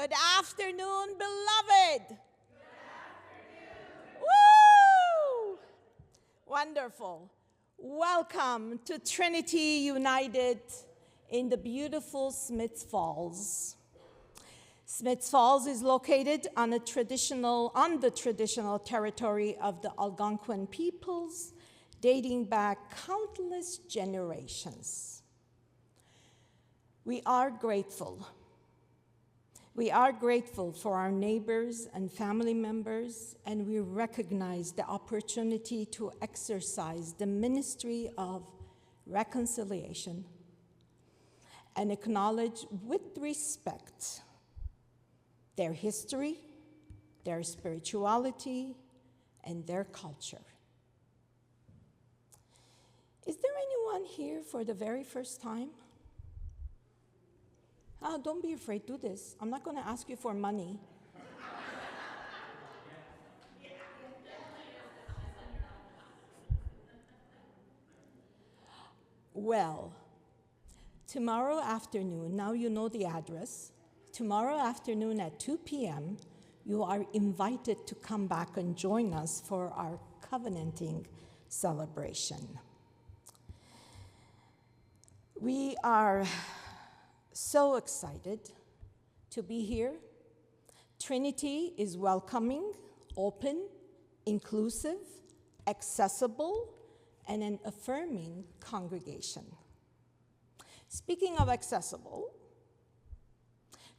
Good afternoon, beloved. Good afternoon. Woo! Wonderful. Welcome to Trinity United in the beautiful Smiths Falls. Smiths Falls is located on the traditional territory of the Algonquin peoples, dating back countless generations. We are grateful. We are grateful for our neighbors and family members, and we recognize the opportunity to exercise the ministry of reconciliation and acknowledge with respect their history, their spirituality, and their culture. Is there anyone here for the very first time? Oh, don't be afraid, do this. I'm not going to ask you for money. Well, tomorrow afternoon, now you know the address, tomorrow afternoon at 2 p.m., you are invited to come back and join us for our covenanting celebration. We are so excited to be here. Trinity is welcoming, open, inclusive, accessible, and an affirming congregation. Speaking of accessible,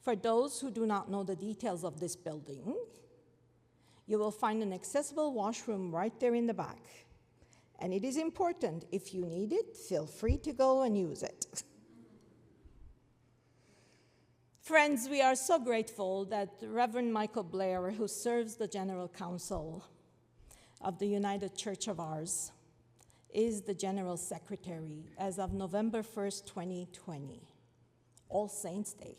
for those who do not know the details of this building, you will find an accessible washroom right there in the back. And it is important, if you need it, feel free to go and use it. Friends, we are so grateful that Reverend Michael Blair, who serves the General Council of the United Church of ours, is the General Secretary as of November 1st, 2020, All Saints' Day.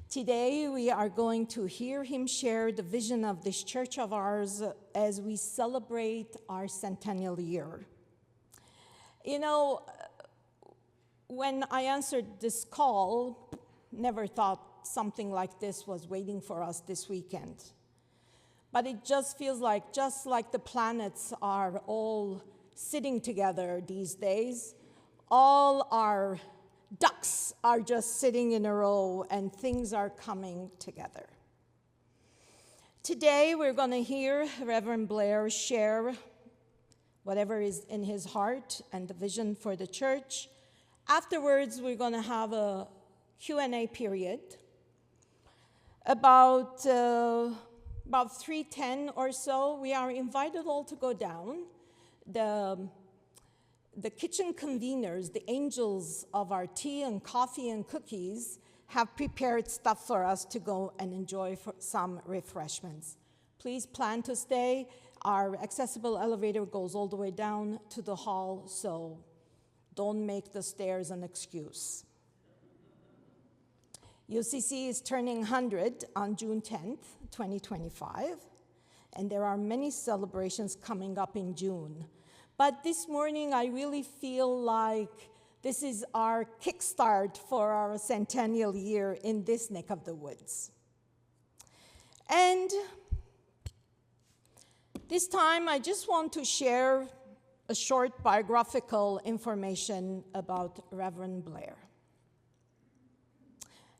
Today, we are going to hear him share the vision of this church of ours as we celebrate our centennial year. You know, when I answered this call, never thought something like this was waiting for us this weekend. But it just feels like, just like the planets are all sitting together these days, all our ducks are just sitting in a row and things are coming together. Today, we're going to hear Reverend Blair share whatever is in his heart and the vision for the church. Afterwards, we're going to have a Q&A period. About 3:10 or so, we are invited all to go down. The kitchen conveners, the angels of our tea and coffee and cookies, have prepared stuff for us to go and enjoy some refreshments. Please plan to stay. Our accessible elevator goes all the way down to the hall, so don't make the stairs an excuse. UCC is turning 100 on June 10th, 2025, and there are many celebrations coming up in June. But this morning, I really feel like this is our kickstart for our centennial year in this neck of the woods. And this time, I just want to share a short biographical information about Reverend Blair.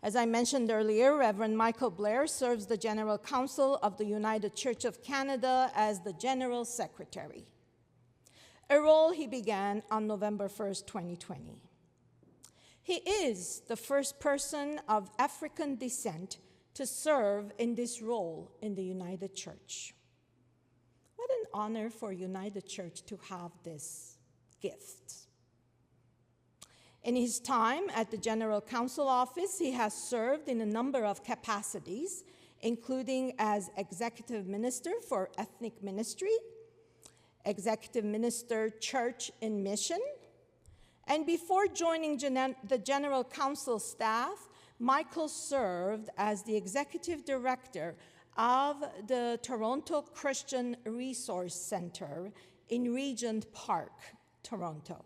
As I mentioned earlier, Reverend Michael Blair serves the General Council of the United Church of Canada as the General Secretary, a role he began on November 1st, 2020. He is the first person of African descent to serve in this role in the United Church. What an honor for United Church to have this gift. In his time at the General Council office, he has served in a number of capacities, including as Executive Minister for Ethnic Ministry, Executive Minister Church in Mission, and before joining the General Council staff, Michael served as the Executive Director of the Toronto Christian Resource Center in Regent Park, Toronto.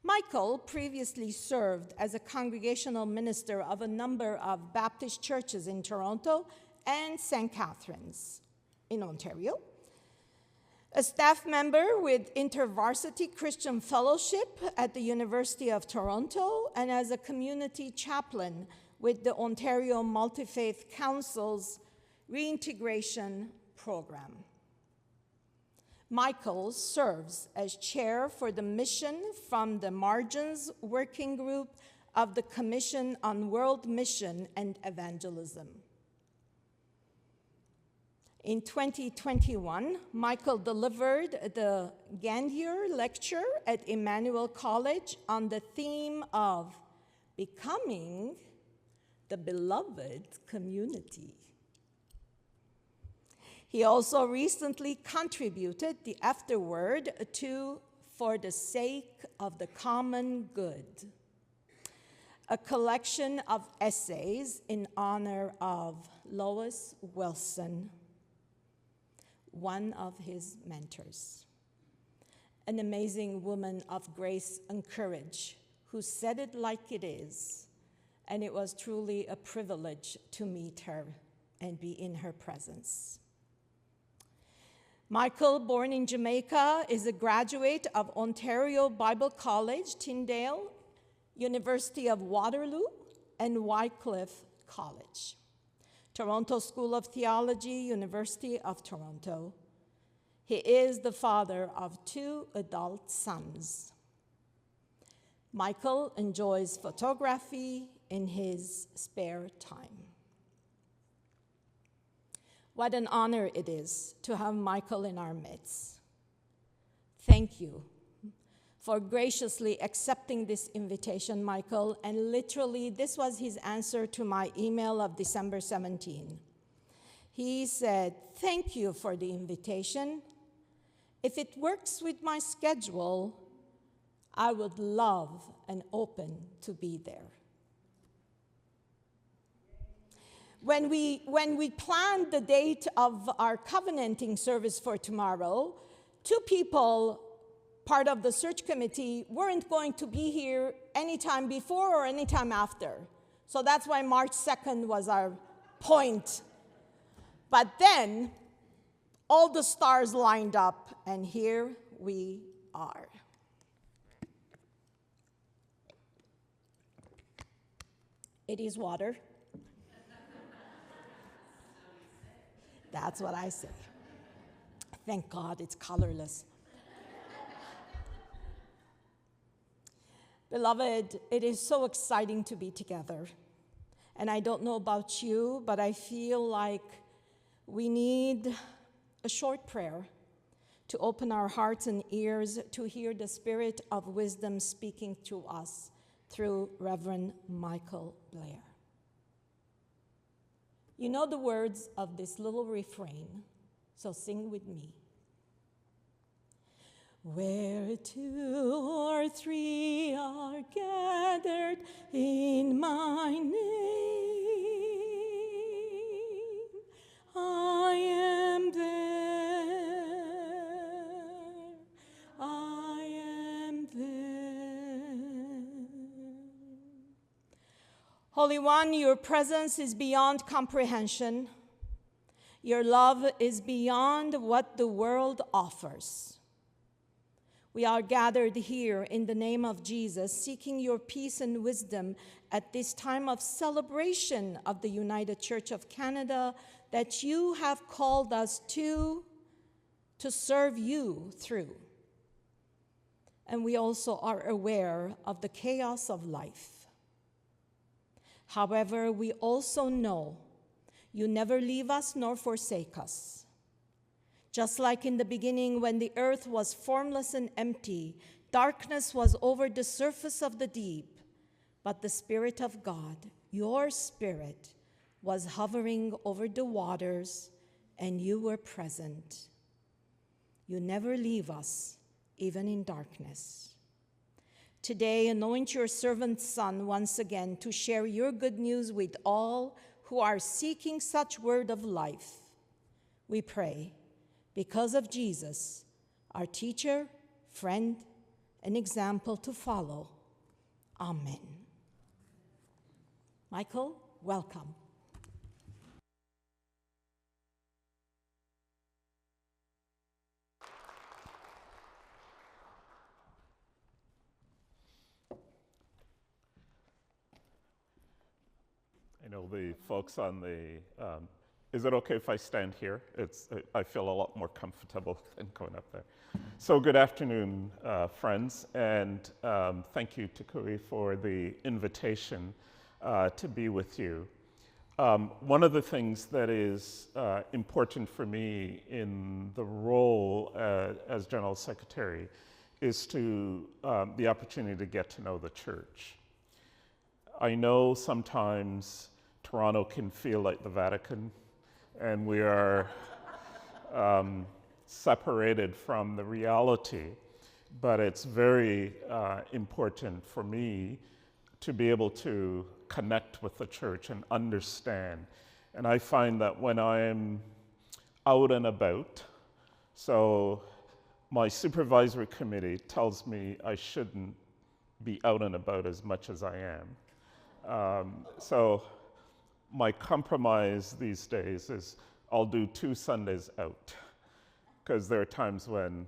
Michael previously served as a congregational minister of a number of Baptist churches in Toronto and St. Catharines in Ontario, a staff member with InterVarsity Christian Fellowship at the University of Toronto, and as a community chaplain with the Ontario Multi-Faith Council's reintegration program. Michael serves as chair for the Mission from the Margins Working Group of the Commission on World Mission and Evangelism. In 2021, Michael delivered the Gandier Lecture at Emmanuel College on the theme of becoming the beloved community. He also recently contributed the afterword to For the Sake of the Common Good, a collection of essays in honor of Lois Wilson, one of his mentors, an amazing woman of grace and courage who said it like it is, and it was truly a privilege to meet her and be in her presence. Michael, born in Jamaica, is a graduate of Ontario Bible College, Tyndale, University of Waterloo, and Wycliffe College, Toronto School of Theology, University of Toronto. He is the father of 2 adult sons. Michael enjoys photography in his spare time. What an honor it is to have Michael in our midst. Thank you for graciously accepting this invitation, Michael, and literally this was his answer to my email of December 17. He said, "Thank you for the invitation. If it works with my schedule, I would love and open to be there." When we planned the date of our covenanting service for tomorrow, 2 people, part of the search committee, weren't going to be here anytime before or anytime after. So that's why March 2nd was our point. But then, all the stars lined up, and here we are. It is water. That's what I say. Thank God it's colorless. Beloved, it is so exciting to be together. And I don't know about you, but I feel like we need a short prayer to open our hearts and ears to hear the Spirit of wisdom speaking to us through Reverend Michael Blair. You know the words of this little refrain, so sing with me. Where 2 or 3 are gathered in my name, I am there, I am there. Holy One, your presence is beyond comprehension. Your love is beyond what the world offers. We are gathered here in the name of Jesus, seeking your peace and wisdom at this time of celebration of the United Church of Canada that you have called us to serve you through. And we also are aware of the chaos of life. However, we also know you never leave us nor forsake us. Just like in the beginning when the earth was formless and empty, darkness was over the surface of the deep, but the Spirit of God, your Spirit, was hovering over the waters, and you were present. You never leave us, even in darkness. Today, anoint your servant's son once again to share your good news with all who are seeking such word of life. We pray, because of Jesus, our teacher, friend, an example to follow. Amen. Michael, welcome. I know the folks on the, is it okay if I stand here? I feel a lot more comfortable than going up there. So good afternoon, friends, and thank you to Kui for the invitation to be with you. One of the things that is important for me in the role as General Secretary is the opportunity to get to know the church. I know sometimes Toronto can feel like the Vatican, and we are separated from the reality, but it's very important for me to be able to connect with the church and understand. And I find that when I'm out and about, so my supervisory committee tells me I shouldn't be out and about as much as I am. So my compromise these days is I'll do 2 Sundays out, because there are times when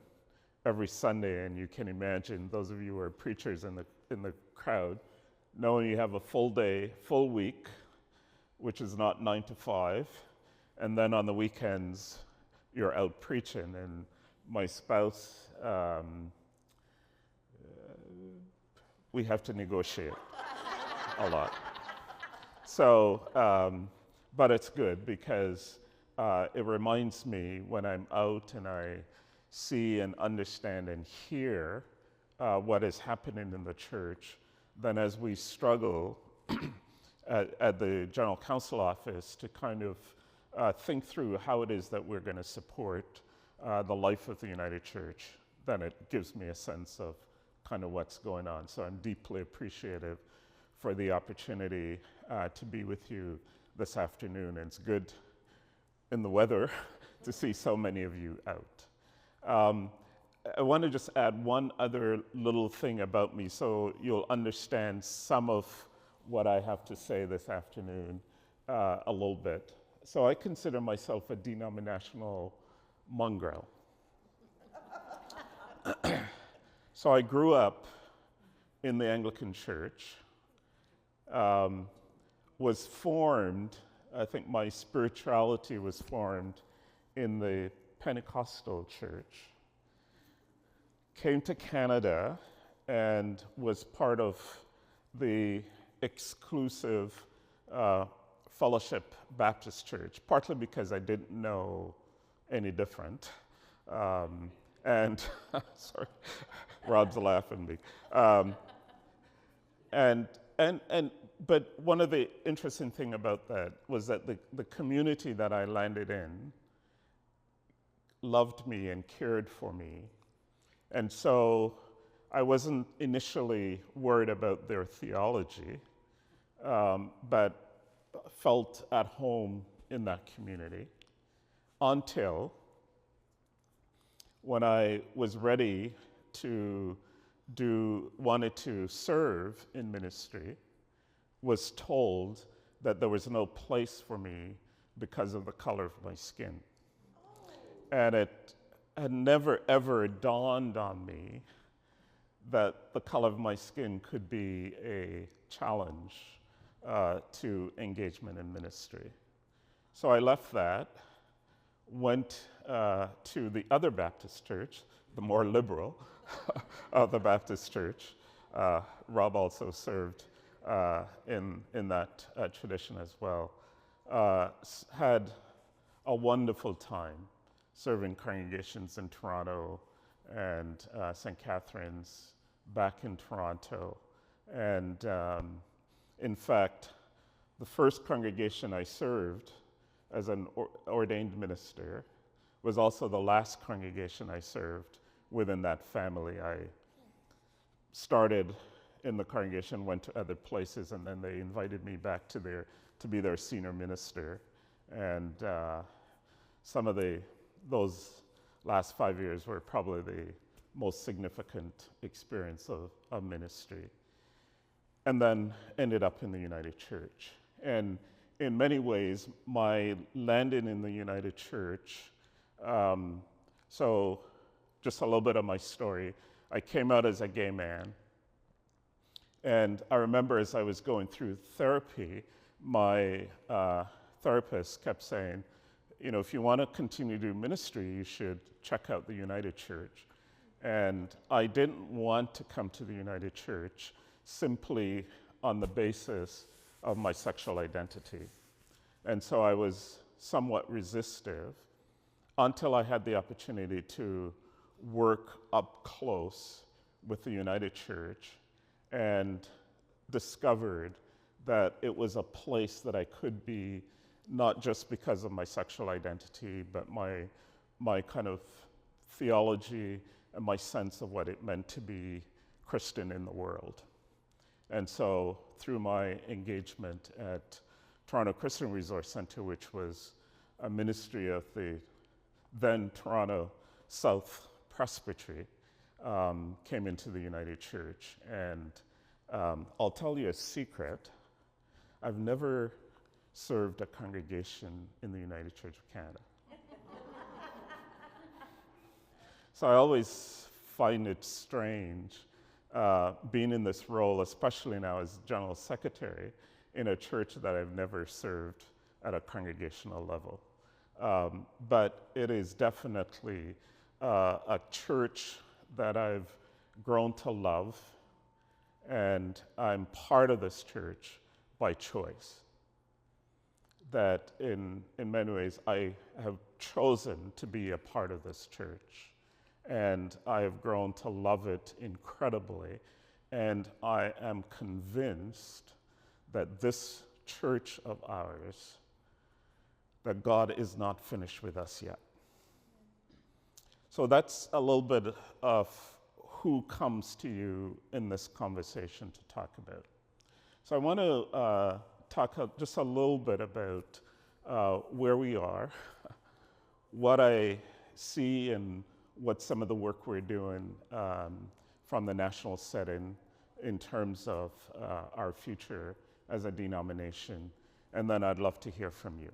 every Sunday, and you can imagine, those of you who are preachers in the crowd, knowing you have a full day, full week, which is not 9 to 5, and then on the weekends, you're out preaching, and my spouse, we have to negotiate a lot. So, but it's good because it reminds me when I'm out and I see and understand and hear what is happening in the church, then as we struggle at the General Council office to kind of think through how it is that we're going to support the life of the United Church, then it gives me a sense of kind of what's going on. So I'm deeply appreciative for the opportunity to be with you this afternoon. And it's good in the weather to see so many of you out. I want to just add one other little thing about me so you'll understand some of what I have to say this afternoon a little bit. So I consider myself a denominational mongrel. So I grew up in the Anglican Church, was formed, I think my spirituality was formed in the Pentecostal church, came to Canada and was part of the exclusive Fellowship Baptist Church, partly because I didn't know any different. And sorry, Rob's laughing at me. But one of the interesting thing about that was that the community that I landed in loved me and cared for me. And so I wasn't initially worried about their theology, but felt at home in that community until when I was ready to wanted to serve in ministry, was told that there was no place for me because of the color of my skin. And it had never ever dawned on me that the color of my skin could be a challenge to engagement in ministry. So I left that, went to the other Baptist church, the more liberal of the Baptist church. Rob also served in that tradition as well. Had a wonderful time serving congregations in Toronto and St. Catharines, back in Toronto. And in fact, the first congregation I served as an ordained minister was also the last congregation I served within that family. I started in the congregation, went to other places, and then they invited me back to be their senior minister. And some of those last 5 years were probably most significant experience of ministry. And then ended up in the United Church. And in many ways, my landing in the United Church, so just a little bit of my story. I came out as a gay man. And I remember as I was going through therapy, my therapist kept saying, you know, if you want to continue to do ministry, you should check out the United Church. And I didn't want to come to the United Church simply on the basis of my sexual identity. And so I was somewhat resistive until I had the opportunity to work up close with the United Church and discovered that it was a place that I could be, not just because of my sexual identity, but my kind of theology and my sense of what it meant to be Christian in the world. And so through my engagement at Toronto Christian Resource Center, which was a ministry of the then Toronto South Presbytery, came into the United Church. And I'll tell you a secret, I've never served a congregation in the United Church of Canada. So I always find it strange being in this role, especially now as General Secretary, in a church that I've never served at a congregational level. But it is definitely a church that I've grown to love, and I'm part of this church by choice. That in many ways I have chosen to be a part of this church, and I have grown to love it incredibly, and I am convinced that this church of ours, that God is not finished with us yet. So that's a little bit of who comes to you in this conversation to talk about. So I want to talk just a little bit about where we are, what I see and what some of the work we're doing from the national setting in terms of our future as a denomination, and then I'd love to hear from you.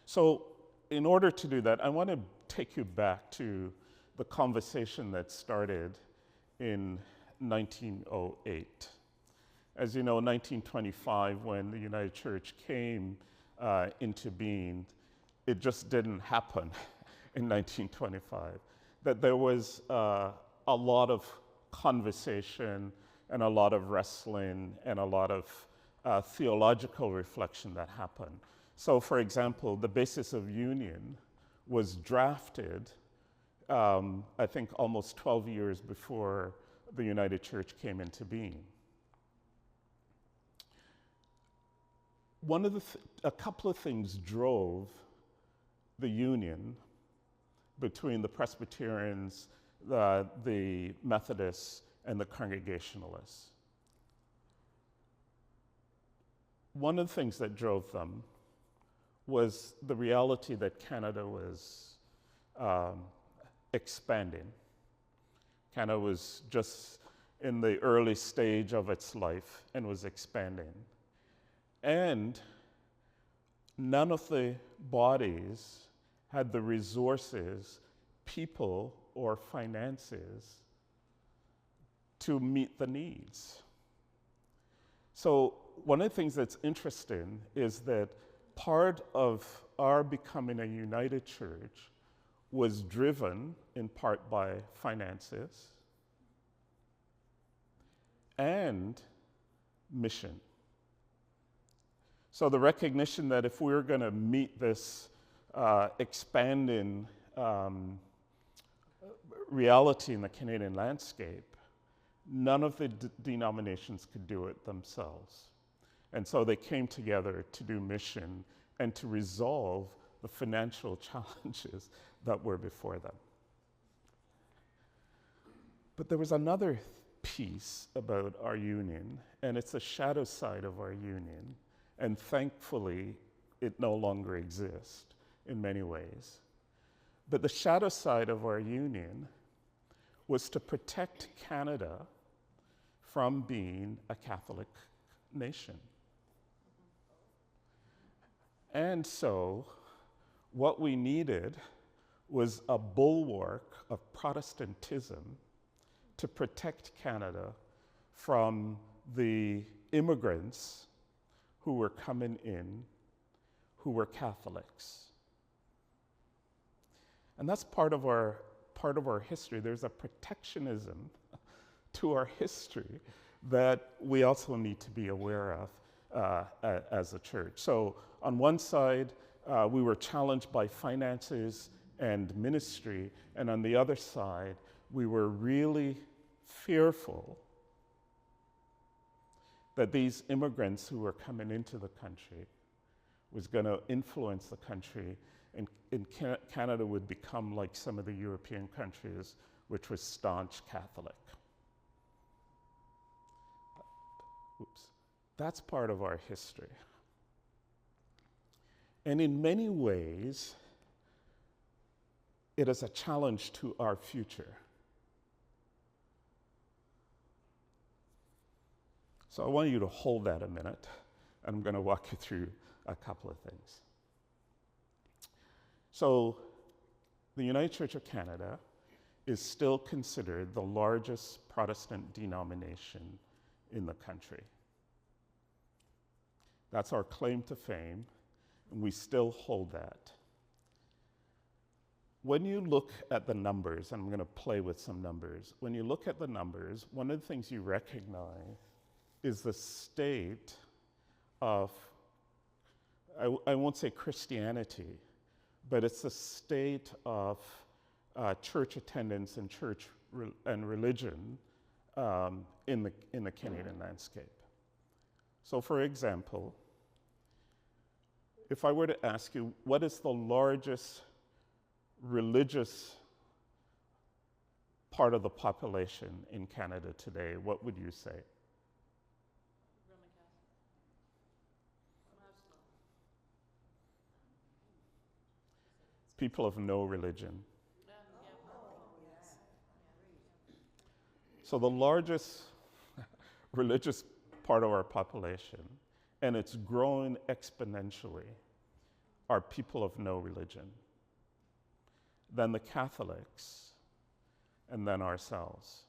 So in order to do that, I want to take you back to the conversation that started in 1908. As you know, 1925, when the United Church came into being, it just didn't happen in 1925. That there was a lot of conversation and a lot of wrestling and a lot of theological reflection that happened. So, for example, the basis of union was drafted, I think, almost 12 years before the United Church came into being. A couple of things drove the union between the Presbyterians, the Methodists, and the Congregationalists. One of the things that drove them was the reality that Canada was expanding. Canada was just in the early stage of its life and was expanding. And none of the bodies had the resources, people, or finances to meet the needs. So one of the things that's interesting is that part of our becoming a united church was driven in part by finances and mission. So the recognition that if we were going to meet this expanding reality in the Canadian landscape, none of the denominations could do it themselves. And so they came together to do mission and to resolve the financial challenges that were before them. But there was another piece about our union, and it's a shadow side of our union, and thankfully it no longer exists in many ways. But the shadow side of our union was to protect Canada from being a Catholic nation. And so what we needed was a bulwark of Protestantism to protect Canada from the immigrants who were coming in, who were Catholics. And that's part of our history. There's a protectionism to our history that we also need to be aware of as a church. So on one side, we were challenged by finances and ministry, and on the other side, we were really fearful that these immigrants who were coming into the country was going to influence the country, and Canada would become like some of the European countries, which was staunch Catholic. Oops. That's part of our history. And in many ways, it is a challenge to our future. So I want you to hold that a minute, and I'm going to walk you through a couple of things. So the United Church of Canada is still considered the largest Protestant denomination in the country. That's our claim to fame, and we still hold that. When you look at the numbers, and I'm going to play with some numbers, when you look at the numbers, one of the things you recognize is the state of, I won't say Christianity, but it's the state of church attendance and church and religion in the Canadian landscape. So for example, if I were to ask you, what is the largest religious part of the population in Canada today, what would you say? Roman Catholic. Muslim. People of no religion. So the largest religious part of our population, and it's growing exponentially, are people of no religion. Then the Catholics, and then ourselves.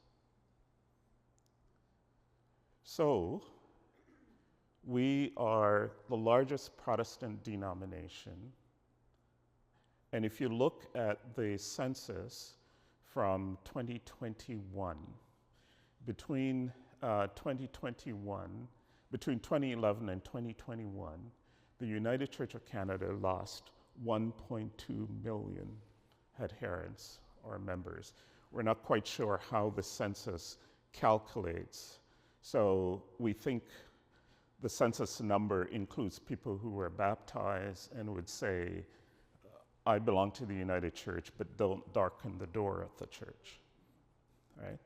So we are the largest Protestant denomination, and if you look at the census from 2021, between 2011 and 2021, the United Church of Canada lost 1.2 million adherents or members. We're not quite sure how the census calculates, so we think the census number includes people who were baptized and would say, I belong to the United Church, but don't darken the door of the church, right?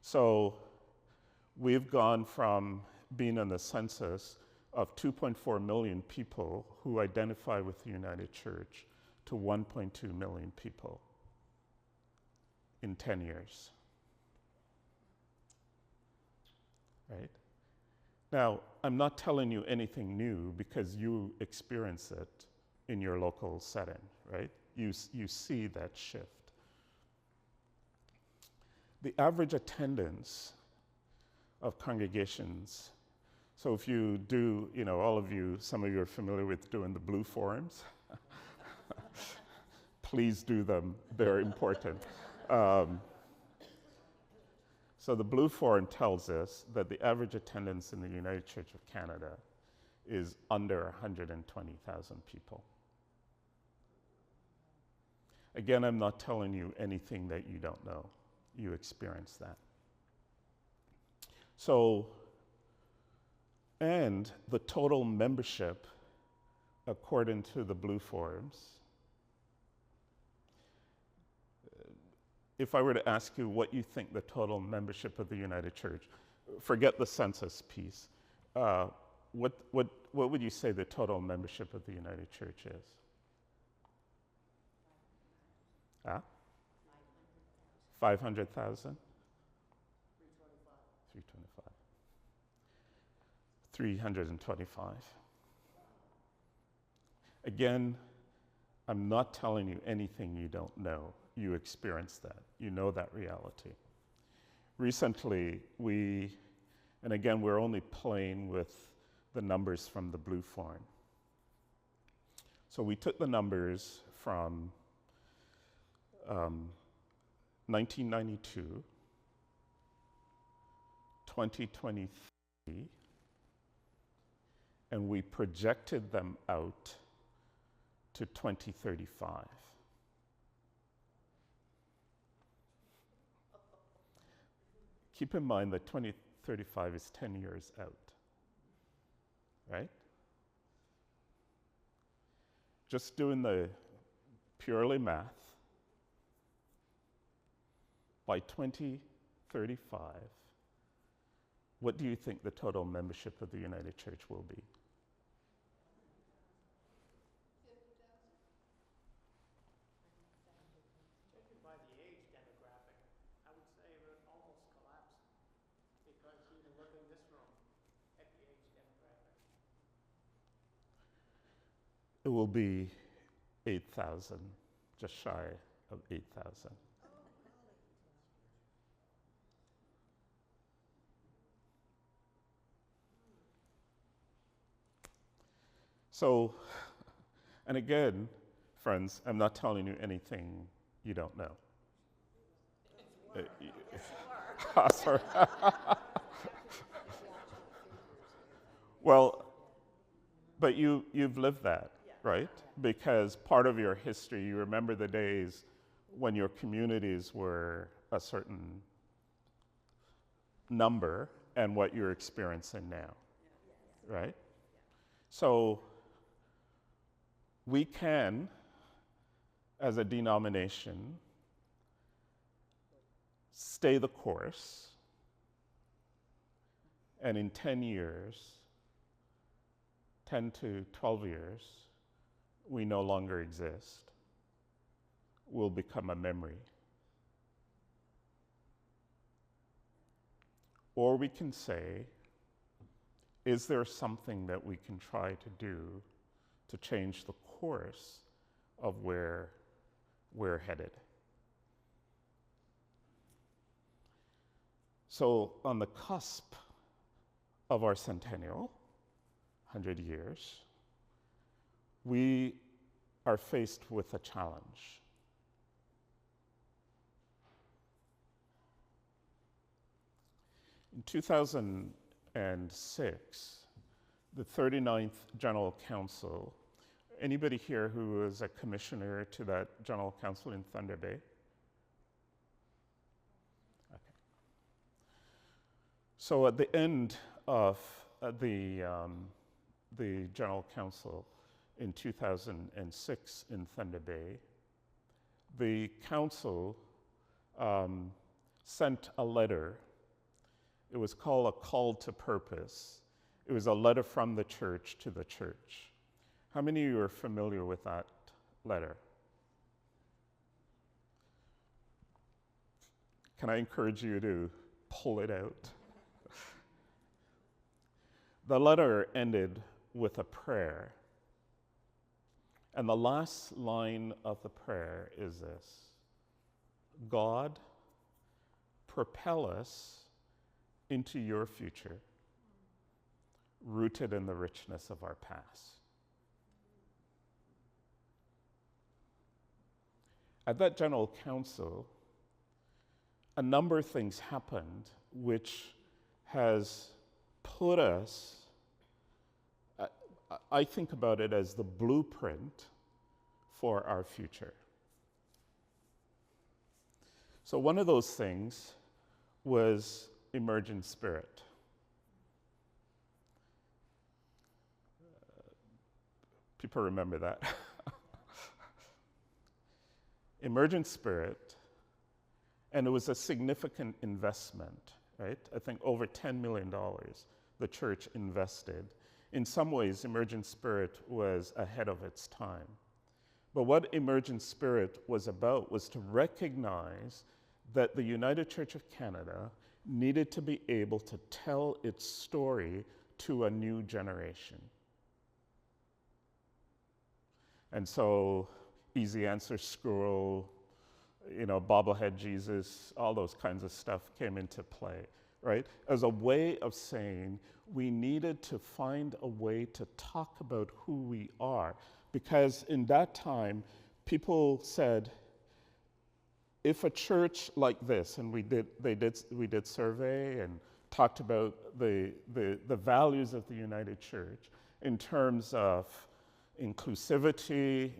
So we've gone from being in the census of 2.4 million people who identify with the United Church to 1.2 million people in 10 years, right? Now, I'm not telling you anything new because you experience it in your local setting, right? You see that shift. The average attendance of congregations, so if you do, all of you, some of you are familiar with doing the blue forms. Please do them, they're important. So the blue form tells us that the average attendance in the United Church of Canada is under 120,000 people. Again, I'm not telling you anything that you don't know. You experience that. So, and the total membership, according to the blue forms, if I were to ask you what you think the total membership of the United Church, forget the census piece, what would you say the total membership of the United Church is? 500,000. 500,000? 325. 325. Again, I'm not telling you anything you don't know. You experience that. You know that reality. Recently, and again, we're only playing with the numbers from the blue form. So we took the numbers from 1992, 2023, and we projected them out to 2035. Keep in mind that 2035 is 10 years out, right? Just doing the purely math, by 2035, what do you think the total membership of the United Church will be? Judging by the age demographic, I would say it would almost collapse, because even looking in this room at the age demographic. It will be 8,000, just shy of 8,000. So, and again, friends, I'm not telling you anything you don't know. Sorry. Well, but you've lived that, right? Because part of your history, you remember the days when your communities were a certain number and what you're experiencing now, right? So we can, as a denomination, stay the course, and in 10 years, 10 to 12 years, we no longer exist. We'll become a memory. Or we can say, is there something that we can try to do to change the course of where we're headed? So on the cusp of our centennial, 100 years, we are faced with a challenge. In 2006, the 39th General Council, anybody here who was a commissioner to that General Council in Thunder Bay? Okay. So at the end of the General Council in 2006 in Thunder Bay, the council sent a letter. It was called a call to purpose. It was a letter from the church to the church. How many of you are familiar with that letter? Can I encourage you to pull it out? The letter ended with a prayer. And the last line of the prayer is this: God, propel us into your future, rooted in the richness of our past. At that General Council, a number of things happened which has put us, I think about it as the blueprint for our future. So one of those things was emergent spirit. People remember that. Emergent spirit, and it was a significant investment, right? I think over $10 million the church invested. In some ways, emergent spirit was ahead of its time. But what emergent spirit was about was to recognize that the United Church of Canada needed to be able to tell its story to a new generation. And so, easy answer squirrel, bobblehead Jesus, all those kinds of stuff came into play, right? As a way of saying we needed to find a way to talk about who we are. Because in that time, people said, if a church like this, and we did survey and talked about the values of the United Church in terms of inclusivity,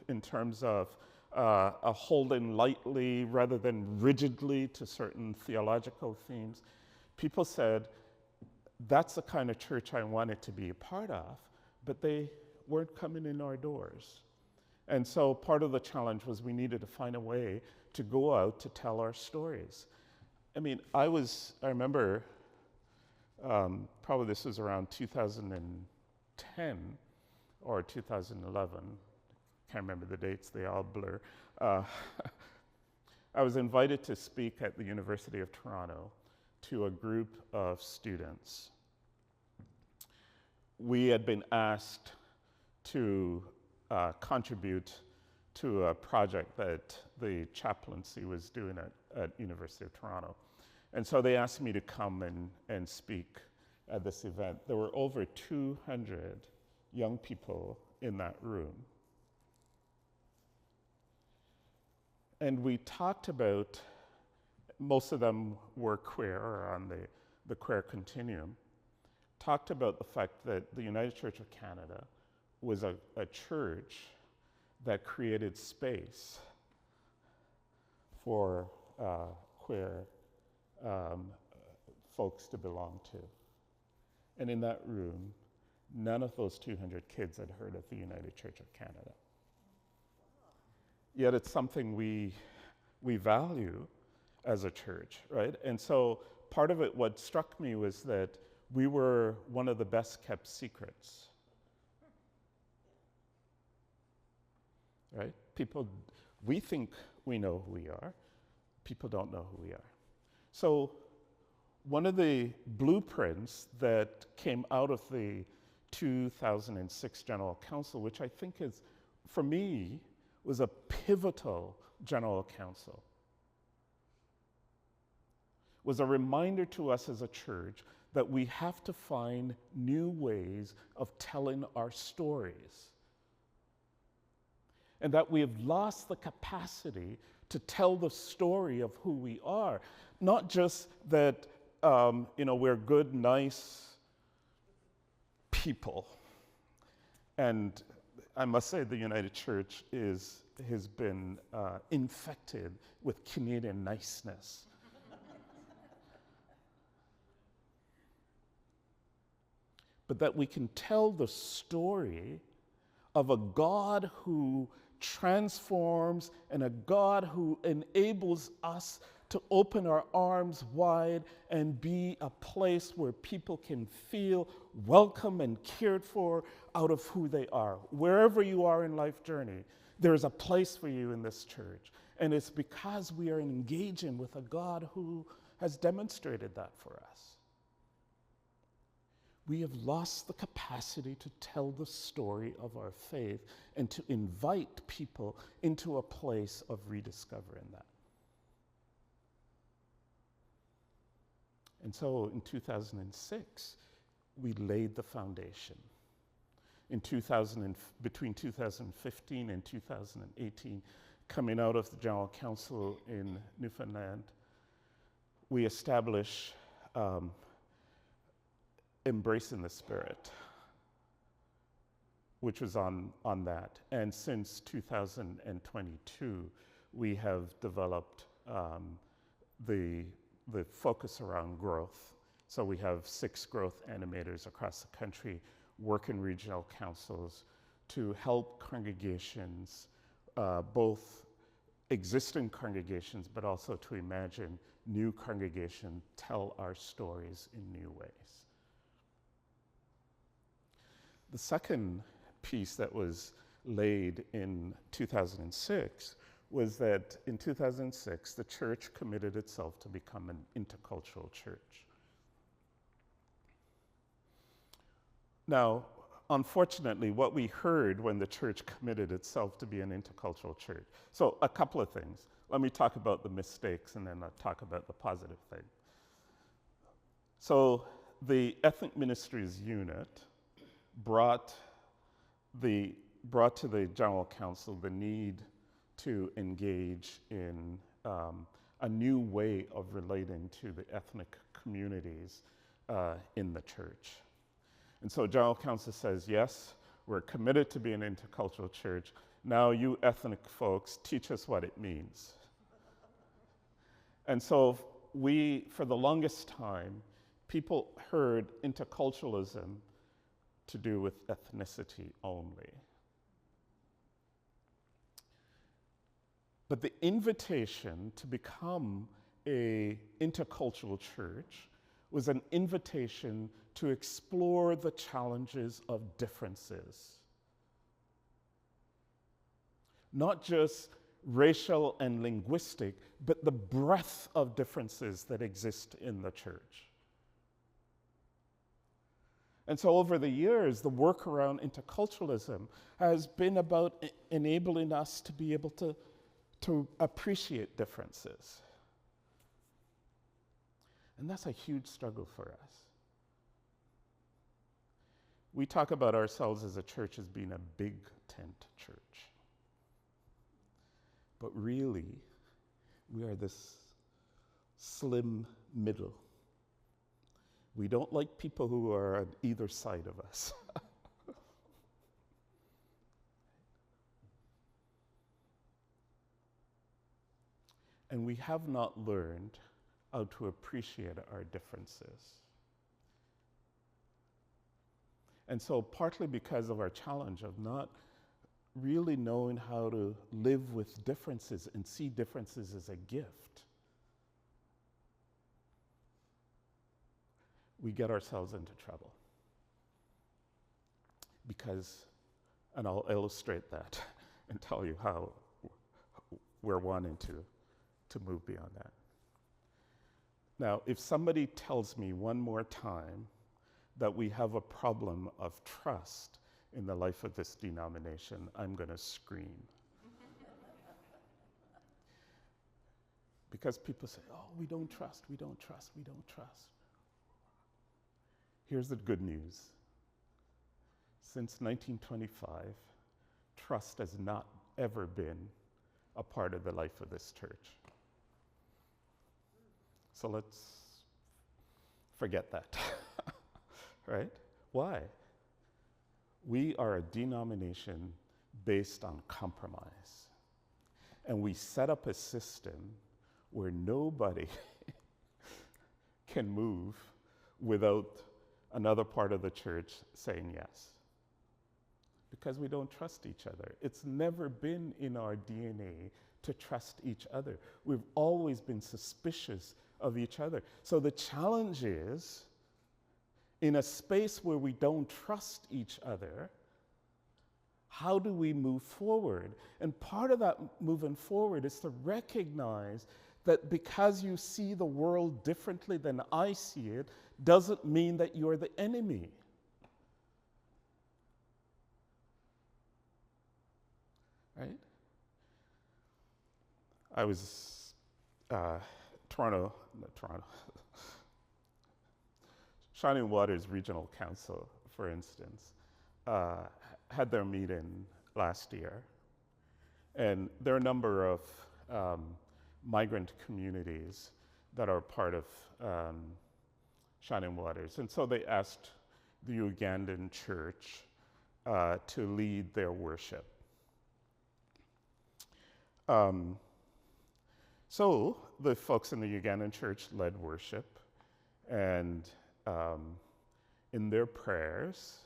in terms of a holding lightly rather than rigidly to certain theological themes. People said, that's the kind of church I wanted to be a part of, but they weren't coming in our doors. And so part of the challenge was we needed to find a way to go out to tell our stories. I mean, I remember, probably this was around 2010 or 2011. Can't remember the dates, they all blur. I was invited to speak at the University of Toronto to a group of students. We had been asked to contribute to a project that the chaplaincy was doing at University of Toronto. And so they asked me to come and speak at this event. There were over 200 young people in that room. And we talked about, most of them were queer or on the queer continuum, talked about the fact that the United Church of Canada was a church that created space for queer folks to belong to. And in that room, none of those 200 kids had heard of the United Church of Canada. Yet it's something we value as a church, right? And so part of it, what struck me was that we were one of the best kept secrets, right? People, we think we know who we are. People don't know who we are. So one of the blueprints that came out of the 2006 General Council, which I think is, for me, was a pivotal General Council, was a reminder to us as a church that we have to find new ways of telling our stories. And that we have lost the capacity to tell the story of who we are. Not just that we're good, nice people. And I must say the United Church has been infected with Canadian niceness. But that we can tell the story of a God who transforms and a God who enables us to open our arms wide and be a place where people can feel welcome and cared for out of who they are. Wherever you are in life journey, there's a place for you in this church. And it's because we are engaging with a God who has demonstrated that for us. We have lost the capacity to tell the story of our faith and to invite people into a place of rediscovering that. And so in 2006, we laid the foundation. Between 2015 and 2018, coming out of the General Council in Newfoundland, we established Embracing the Spirit, which was on that. And since 2022, we have developed the focus around growth. So we have 6 growth animators across the country, work in regional councils to help congregations, both existing congregations, but also to imagine new congregations, tell our stories in new ways. The second piece that was laid in 2006 was that in 2006, the church committed itself to become an intercultural church. Now, unfortunately, what we heard when the church committed itself to be an intercultural church. So, a couple of things. Let me talk about the mistakes and then I'll talk about the positive thing. So, the Ethnic Ministries Unit brought to the General Council the need to engage in a new way of relating to the ethnic communities in the church. And so General Council says, yes, we're committed to being an intercultural church. Now you ethnic folks, teach us what it means. And so for the longest time, people heard interculturalism to do with ethnicity only. But the invitation to become an intercultural church was an invitation to explore the challenges of differences. Not just racial and linguistic, but the breadth of differences that exist in the church. And so over the years, the work around interculturalism has been about enabling us to be able to appreciate differences. And that's a huge struggle for us. We talk about ourselves as a church as being a big tent church. But really, we are this slim middle. We don't like people who are on either side of us. And we have not learned how to appreciate our differences. And so partly because of our challenge of not really knowing how to live with differences and see differences as a gift, we get ourselves into trouble. Because, and I'll illustrate that and tell you how we're wanting to move beyond that. Now, if somebody tells me one more time that we have a problem of trust in the life of this denomination, I'm going to scream. Because people say, oh, we don't trust, we don't trust, we don't trust. Here's the good news. Since 1925, trust has not ever been a part of the life of this church. So let's forget that, right? Why? We are a denomination based on compromise. And we set up a system where nobody can move without another part of the church saying yes. Because we don't trust each other. It's never been in our DNA to trust each other. We've always been suspicious of each other. So the challenge is, in a space where we don't trust each other, how do we move forward? And part of that moving forward is to recognize that because you see the world differently than I see it, doesn't mean that you're the enemy. Right? I was Shining Waters Regional Council, for instance, had their meeting last year. And there are a number of migrant communities that are part of Shining Waters. And so they asked the Ugandan church to lead their worship. So the folks in the Ugandan church led worship, and in their prayers,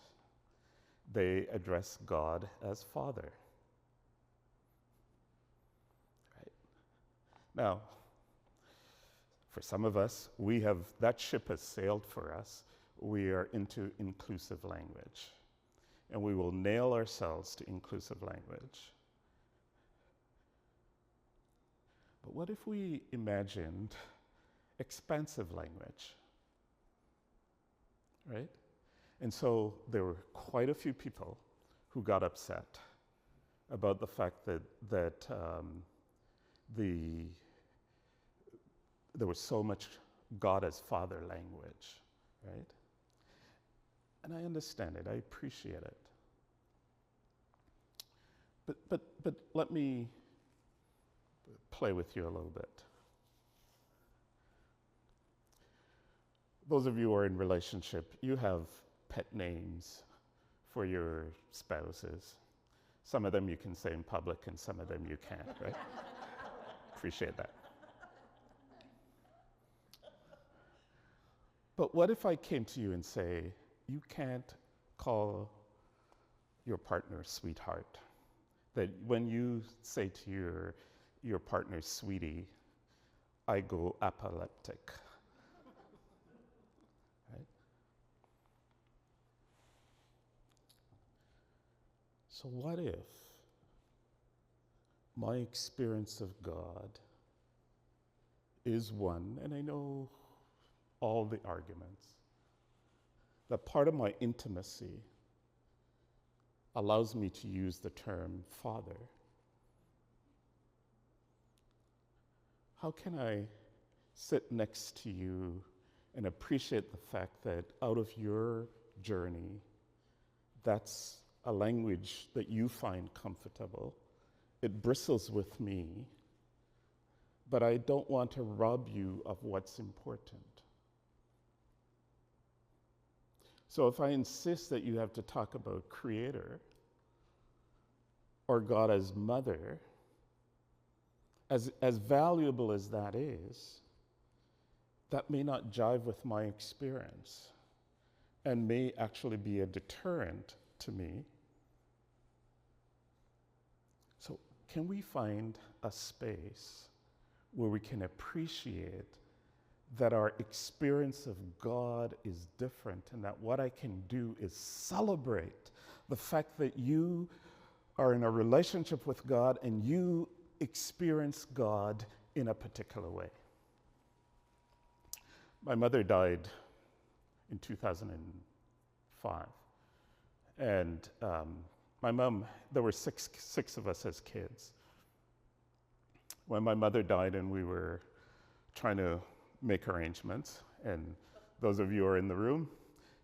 they addressed God as Father. Right? Now, for some of us, that ship has sailed for us. We are into inclusive language, and we will nail ourselves to inclusive language. But what if we imagined expansive language, right? And so there were quite a few people who got upset about the fact that there was so much God as Father language, right? And I understand it, I appreciate it. But let me play with you a little bit. Those of you who are in relationship, you have pet names for your spouses. Some of them you can say in public and some of them you can't, right? Appreciate that. But what if I came to you and say, you can't call your partner sweetheart? That when you say to your partner, sweetie, I go epileptic. Right? So what if my experience of God is one, and I know all the arguments, that part of my intimacy allows me to use the term Father? How can I sit next to you and appreciate the fact that out of your journey, that's a language that you find comfortable? It bristles with me, but I don't want to rob you of what's important. So if I insist that you have to talk about Creator or God as Mother, as valuable as that is, that may not jive with my experience and may actually be a deterrent to me. So can we find a space where we can appreciate that our experience of God is different, and that what I can do is celebrate the fact that you are in a relationship with God and you experience God in a particular way? My mother died in 2005. And my mom, there were six of us as kids. When my mother died and we were trying to make arrangements, and those of you who are in the room,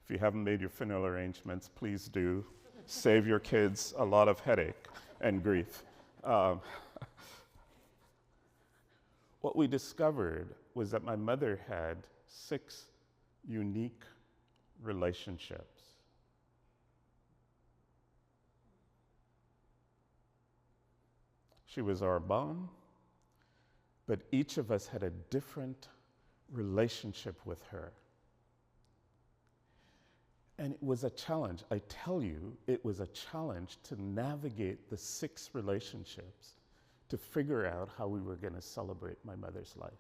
if you haven't made your funeral arrangements, please do. Save your kids a lot of headache and grief. What we discovered was that my mother had 6 unique relationships. She was our mom, but each of us had a different relationship with her. And it was a challenge. I tell you, it was a challenge to navigate the 6 relationships to figure out how we were going to celebrate my mother's life.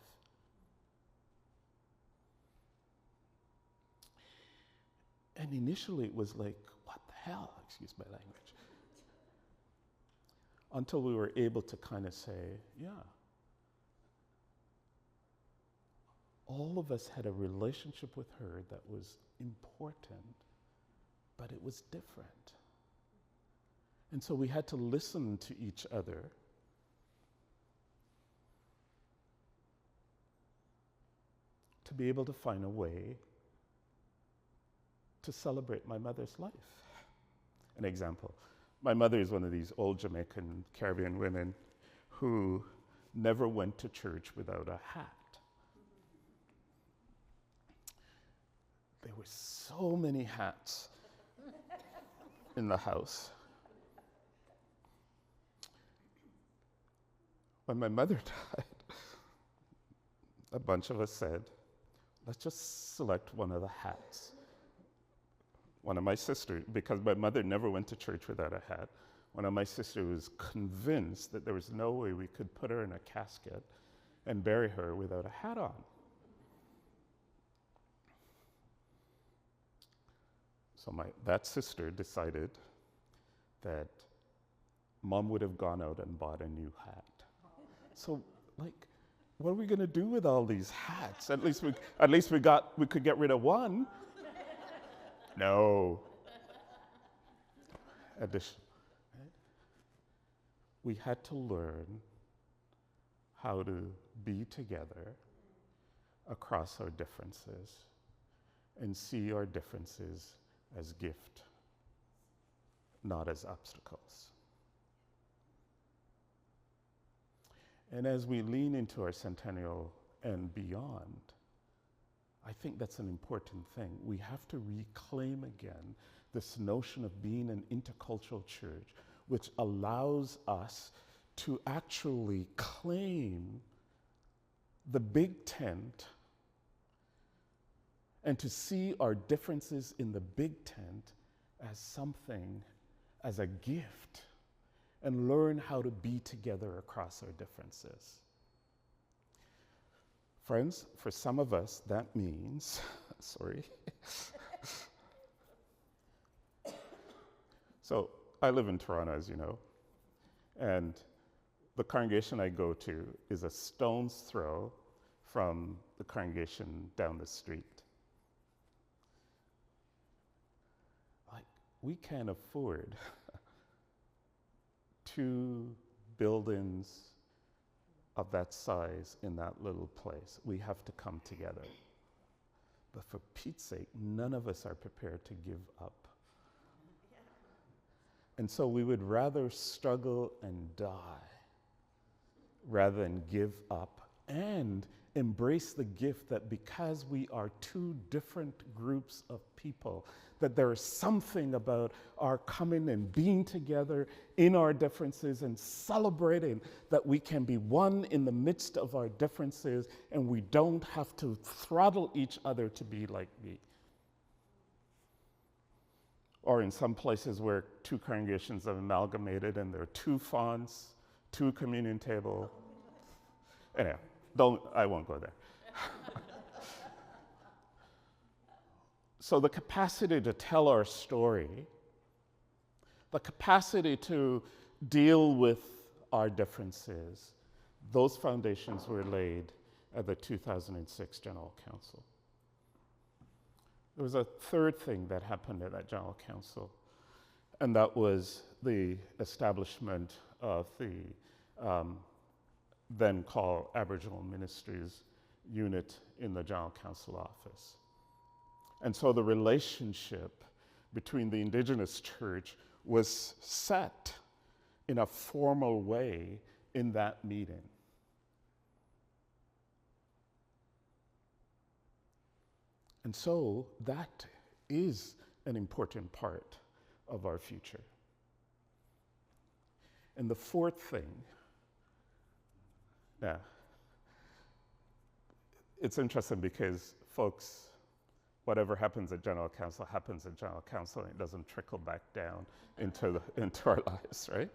And initially it was like, what the hell? Excuse my language. Until we were able to kind of say, yeah, all of us had a relationship with her that was important, but it was different. And so we had to listen to each other to be able to find a way to celebrate my mother's life. An example, my mother is one of these old Jamaican Caribbean women who never went to church without a hat. There were so many hats in the house. When my mother died, a bunch of us said, let's just select one of the hats. One of my sisters, because my mother never went to church without a hat, one of my sisters was convinced that there was no way we could put her in a casket and bury her without a hat on. So that sister decided that Mom would have gone out and bought a new hat. So, like, what are we going to do with all these hats? At least we could get rid of one. No. Addition. Right? We had to learn how to be together across our differences and see our differences as gift, not as obstacles. And as we lean into our centennial and beyond, I think that's an important thing. We have to reclaim again this notion of being an intercultural church, which allows us to actually claim the big tent and to see our differences in the big tent as something, as a gift, and learn how to be together across our differences. Friends, for some of us, that means, sorry. So I live in Toronto, as you know, and the congregation I go to is a stone's throw from the congregation down the street. Like, we can't afford 2 buildings of that size in that little place. We have to come together. But for Pete's sake, none of us are prepared to give up. And so we would rather struggle and die rather than give up and embrace the gift that because we are 2 different groups of people, that there is something about our coming and being together in our differences and celebrating that we can be one in the midst of our differences and we don't have to throttle each other to be like me. Or in some places where 2 congregations have amalgamated and there are 2 fonts, 2 communion table. Anyhow, I won't go there. So the capacity to tell our story, the capacity to deal with our differences, those foundations were laid at the 2006 General Council. There was a third thing that happened at that General Council, and that was the establishment of the then called Aboriginal Ministries unit in the General Council office. And so the relationship between the Indigenous church was set in a formal way in that meeting. And so that is an important part of our future. And the fourth thing, now, it's interesting because folks, whatever happens at General Council happens at General Council, and it doesn't trickle back down into our lives, right?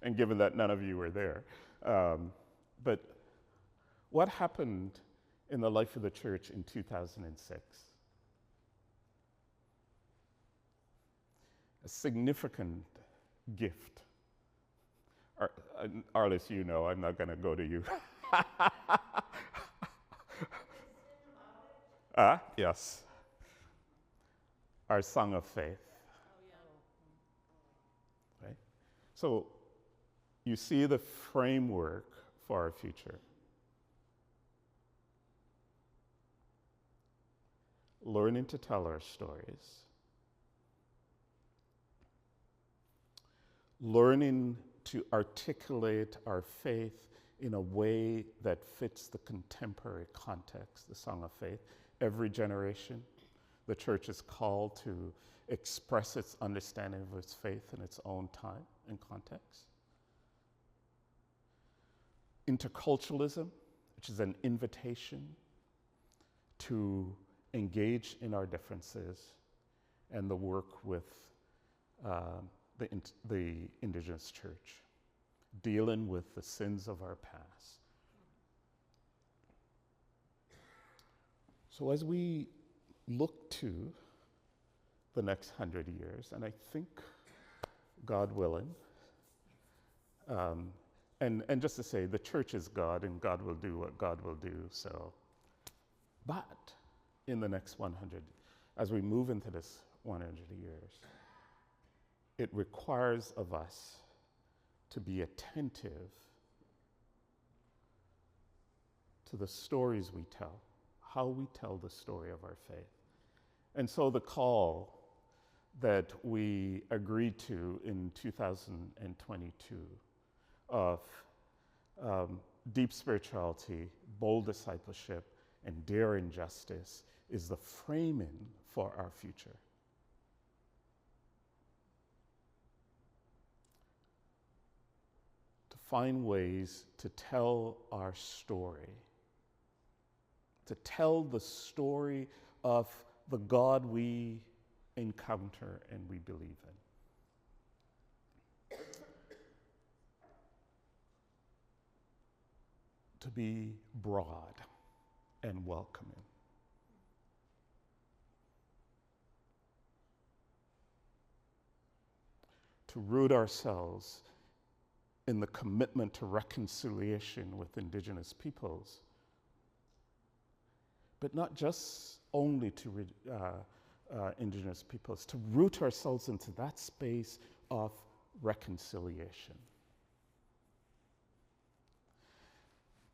And given that none of you were there. But what happened in the life of the church in 2006? A significant gift. Arliss, you know, I'm not going to go to you. Yes. Our song of faith. Right? So you see the framework for our future. Learning to tell our stories. Learning to articulate our faith in a way that fits the contemporary context, the song of faith. Every generation, the church is called to express its understanding of its faith in its own time and context. Interculturalism, which is an invitation to engage in our differences and the work with the Indigenous church, dealing with the sins of our past. So as we look to the next 100 years, and I think, God willing, And just to say, the church is God, and God will do what God will do. So, but in the next 100, as we move into this 100 years, it requires of us to be attentive to the stories we tell, how we tell the story of our faith. And so the call that we agreed to in 2022 of deep spirituality, bold discipleship, and daring justice is the framing for our future. To find ways to tell our story, to tell the story of the God we encounter and we believe in. To be broad and welcoming. To root ourselves in the commitment to reconciliation with Indigenous peoples, but not just only to Indigenous peoples, to root ourselves into that space of reconciliation.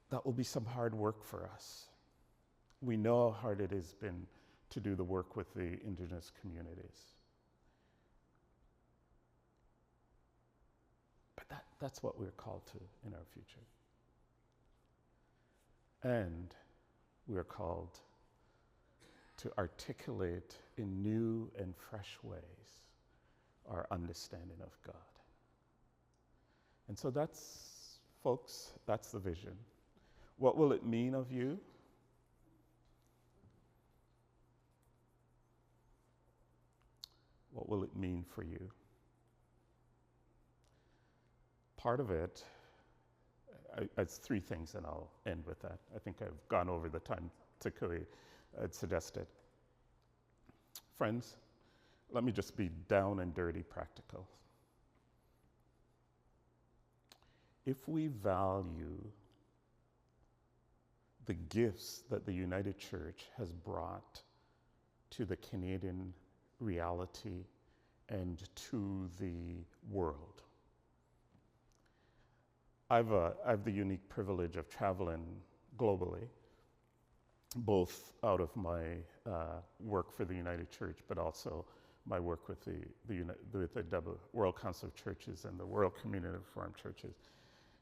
That will be some hard work for us. We know how hard it has been to do the work with the Indigenous communities. But that's what we're called to in our future. And we're called to articulate in new and fresh ways our understanding of God. And so that's, folks, that's the vision. What will it mean of you? What will it mean for you? Part of it, it's three things, and I'll end with that. I think I've gone over the time particularly I'd suggested. Friends, let me just be down and dirty practical. If we value the gifts that the United Church has brought to the Canadian reality and to the world, I have the unique privilege of traveling globally, both out of my work for the United Church, but also my work with the World Council of Churches and the World Community of Reformed Churches.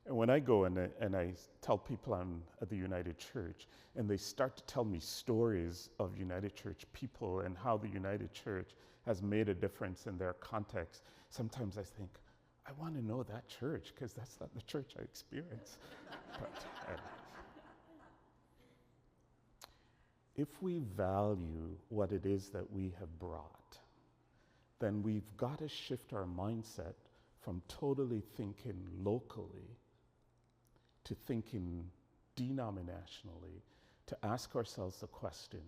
And when I go and I tell people I'm at the United Church, and they start to tell me stories of United Church people and how the United Church has made a difference in their context, sometimes I think, I want to know that church, because that's not the church I experience. But, if we value what it is that we have brought, then we've got to shift our mindset from totally thinking locally to thinking denominationally, to ask ourselves the question,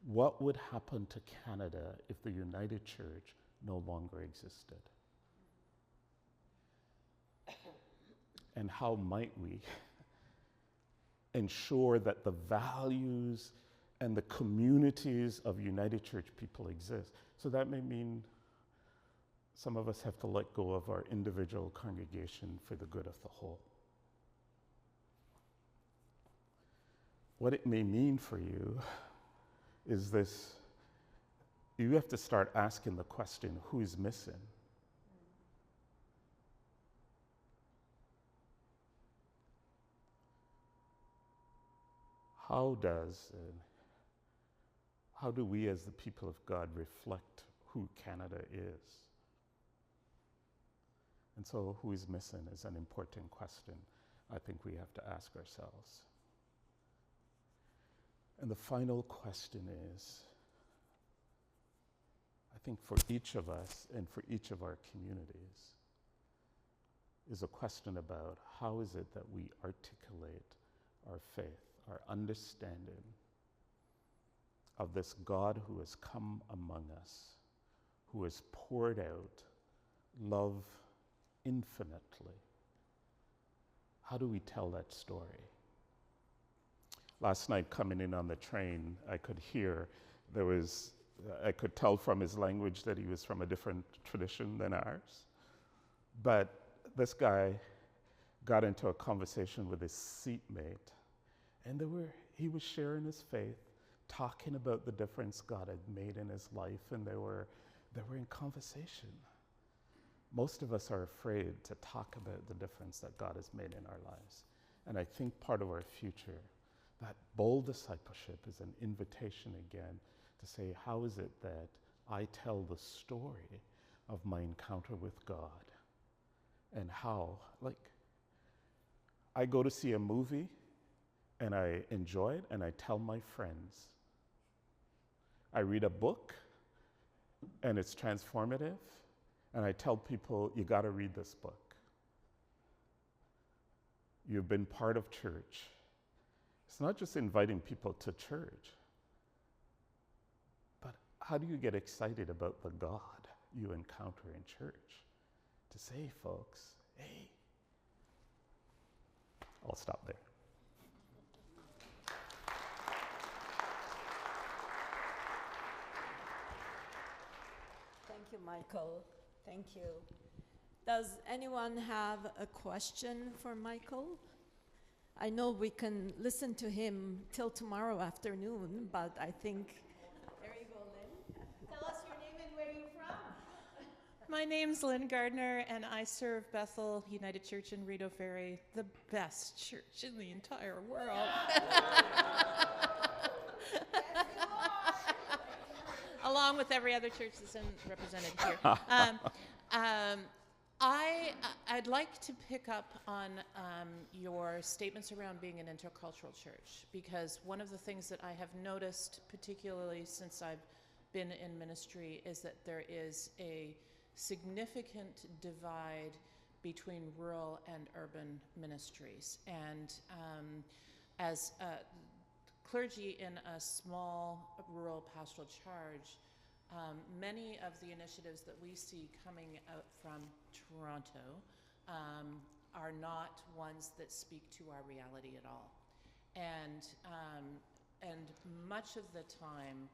what would happen to Canada if the United Church no longer existed? And how might we ensure that the values and the communities of United Church people exist? So that may mean some of us have to let go of our individual congregation for the good of the whole. What it may mean for you is this: you have to start asking the question, who is missing? How do we as the people of God reflect who Canada is? And so who is missing is an important question I think we have to ask ourselves. And the final question is, I think for each of us and for each of our communities, is a question about how is it that we articulate our faith, our understanding of this God who has come among us, who has poured out love infinitely, how do we tell that story? Last night, coming in on the train, I could hear I could tell from his language that he was from a different tradition than ours. But this guy got into a conversation with his seatmate, and he was sharing his faith, talking about the difference God had made in his life, and they were in conversation. Most of us are afraid to talk about the difference that God has made in our lives. And I think part of our future, that bold discipleship, is an invitation again to say, how is it that I tell the story of my encounter with God? And how, I go to see a movie and I enjoy it and I tell my friends. I read a book and it's transformative and I tell people, you got to read this book. You've been part of church. It's not just inviting people to church, but how do you get excited about the God you encounter in church? To say, folks, hey, I'll stop there. Thank you, Michael. Thank you. Does anyone have a question for Michael? I know we can listen to him till tomorrow afternoon, but I think... There you go, Lynn. Tell us your name and where you're from. My name's Lynn Gardner, and I serve Bethel United Church in Rideau Ferry, the best church in the entire world. Along with every other church that's represented here. I'd like to pick up on your statements around being an intercultural church, because one of the things that I have noticed, particularly since I've been in ministry, is that there is a significant divide between rural and urban ministries. And as clergy in a small rural pastoral charge, many of the initiatives that we see coming out from Toronto are not ones that speak to our reality at all. And much of the time,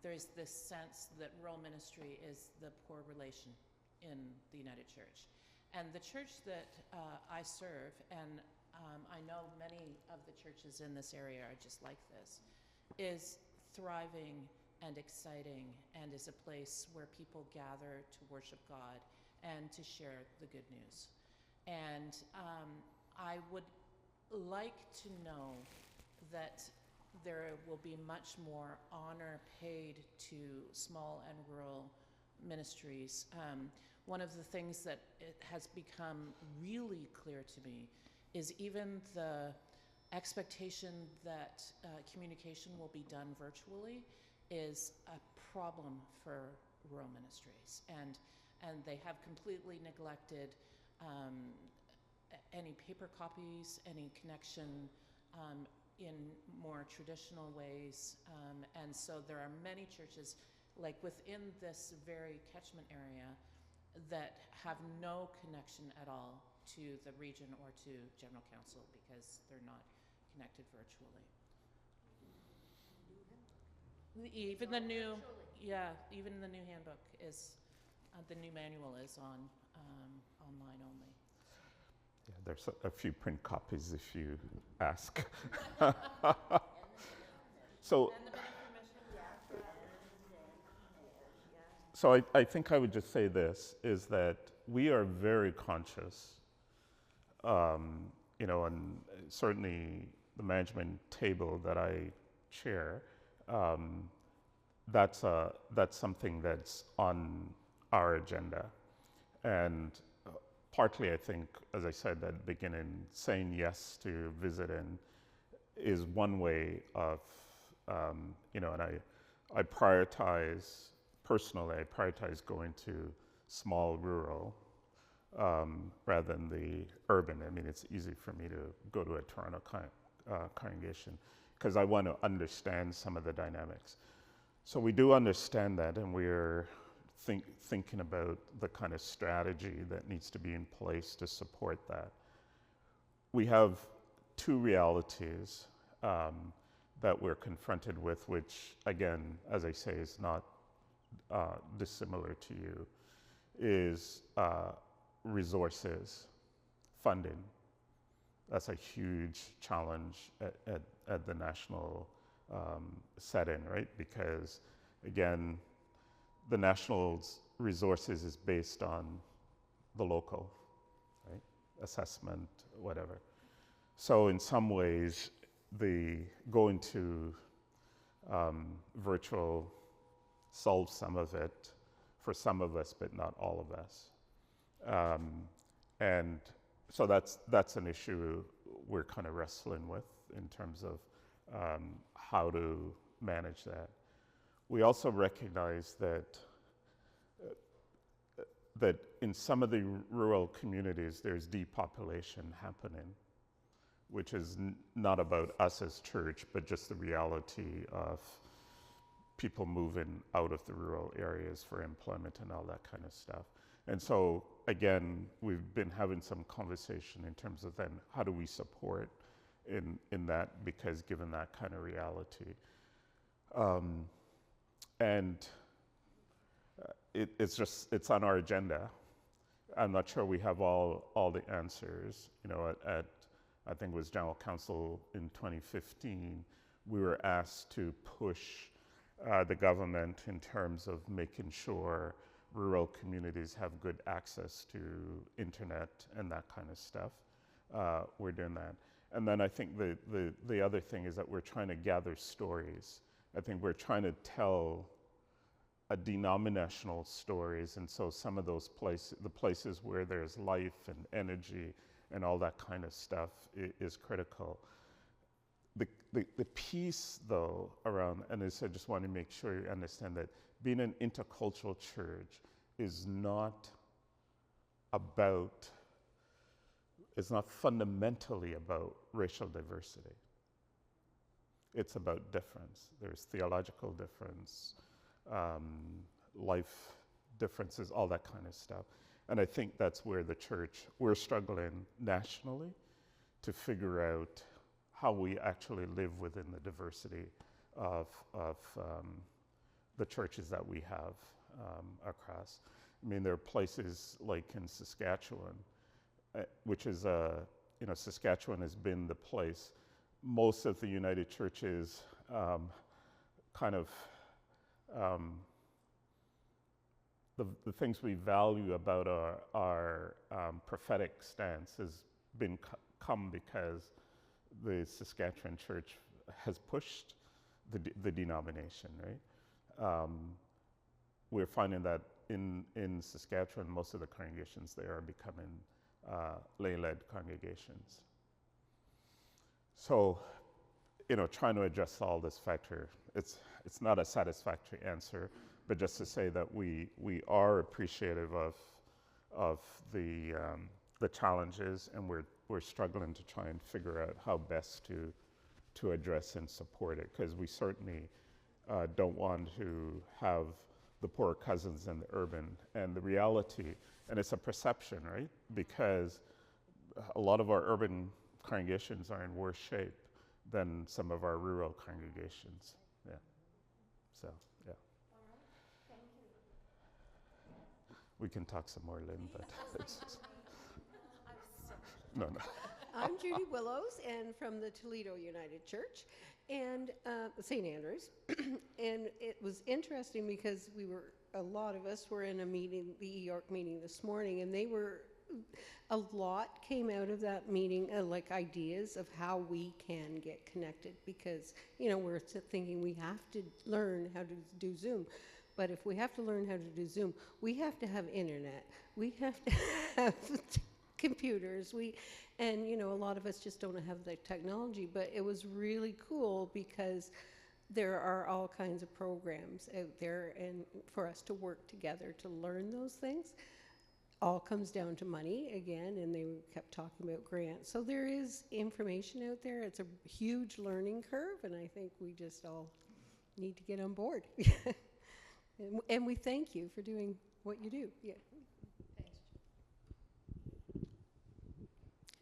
there's this sense that rural ministry is the poor relation in the United Church. And the church that I serve, and I know many of the churches in this area are just like this, is thriving and exciting, and is a place where people gather to worship God and to share the good news. And I would like to know that there will be much more honor paid to small and rural ministries. One of the things that it has become really clear to me is even the expectation that communication will be done virtually is a problem for rural ministries, and they have completely neglected any paper copies, any connection in more traditional ways, and so there are many churches, like within this very catchment area, that have no connection at all to the region or to General Council because they're not connected virtually. Even the new, even the new handbook is, the new manual is on online only. Yeah, there's a few print copies if you ask. So I think I would just say this, is that we are very conscious, and certainly the management table that I chair, that's something that's on our agenda. And partly, I think, as I said at the beginning, saying yes to visiting is one way of, and I prioritize, personally, I prioritize going to small rural rather than the urban. I mean, it's easy for me to go to a Toronto congregation because I want to understand some of the dynamics. So we do understand that, and we're thinking about the kind of strategy that needs to be in place to support that. we have two realities that we're confronted with, which, again, as I say, is not dissimilar to you, is resources, funding. That's a huge challenge at the national setting, right? Because, again, the national's resources is based on the local, right? Assessment, whatever. So in some ways, the going to virtual solves some of it for some of us, but not all of us. And so that's an issue we're kind of wrestling with in terms of how to manage that. We also recognize that that in some of the rural communities, there's depopulation happening, which is not about us as church, but just the reality of people moving out of the rural areas for employment and all that kind of stuff. And so, again, we've been having some conversation in terms of then how do we support in that, because given that kind of reality. It's on our agenda. I'm not sure we have all the answers. You know, I think it was General Council in 2015, we were asked to push the government in terms of making sure rural communities have good access to internet and that kind of stuff. We're doing that. And then I think the other thing is that we're trying to gather stories. I think we're trying to tell a denominational stories, and so some of those places, the places where there's life and energy and all that kind of stuff is critical. The piece, though, around, and I just want to make sure you understand that being an intercultural church is not fundamentally about racial diversity. It's about difference. There's theological difference, life differences, all that kind of stuff. And I think that's where the church, we're struggling nationally to figure out how we actually live within the diversity of the churches that we have across. I mean, there are places like in Saskatchewan, which is Saskatchewan has been the place. Most of the United Churches the things we value about our prophetic stance has come because the Saskatchewan church has pushed the denomination, right? We're finding that in Saskatchewan, most of the congregations there are becoming lay-led congregations. So, trying to address all this factor, it's not a satisfactory answer, but just to say that we are appreciative of the challenges, and we're struggling to try and figure out how best to address and support it, because we certainly don't want to have the poor cousins in the urban. And the reality, and it's a perception, right? Because a lot of our urban congregations are in worse shape than some of our rural congregations. Yeah. So, yeah. All right. Thank you. We can talk some more, Lynn, but it's no. I'm Judy Willows, and from the Toledo United Church, and St. Andrews. And it was interesting because a lot of us were in a meeting, the York meeting this morning, and a lot came out of that meeting, like ideas of how we can get connected, because, we're thinking we have to learn how to do Zoom. But if we have to learn how to do Zoom, we have to have internet. We have to have computers. And a lot of us just don't have the technology, but it was really cool because there are all kinds of programs out there, and for us to work together to learn those things. All comes down to money again, and they kept talking about grants. So there is information out there. It's a huge learning curve, and I think we just all need to get on board. And we thank you for doing what you do. Yeah.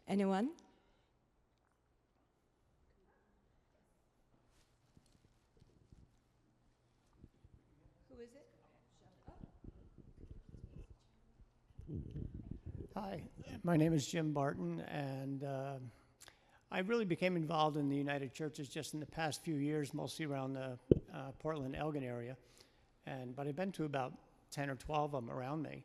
Anyone? Who is it? Hi, my name is Jim Barton, and I really became involved in the United Churches just in the past few years, mostly around the Portland, Elgin area. But I've been to about 10 or 12 of them around me.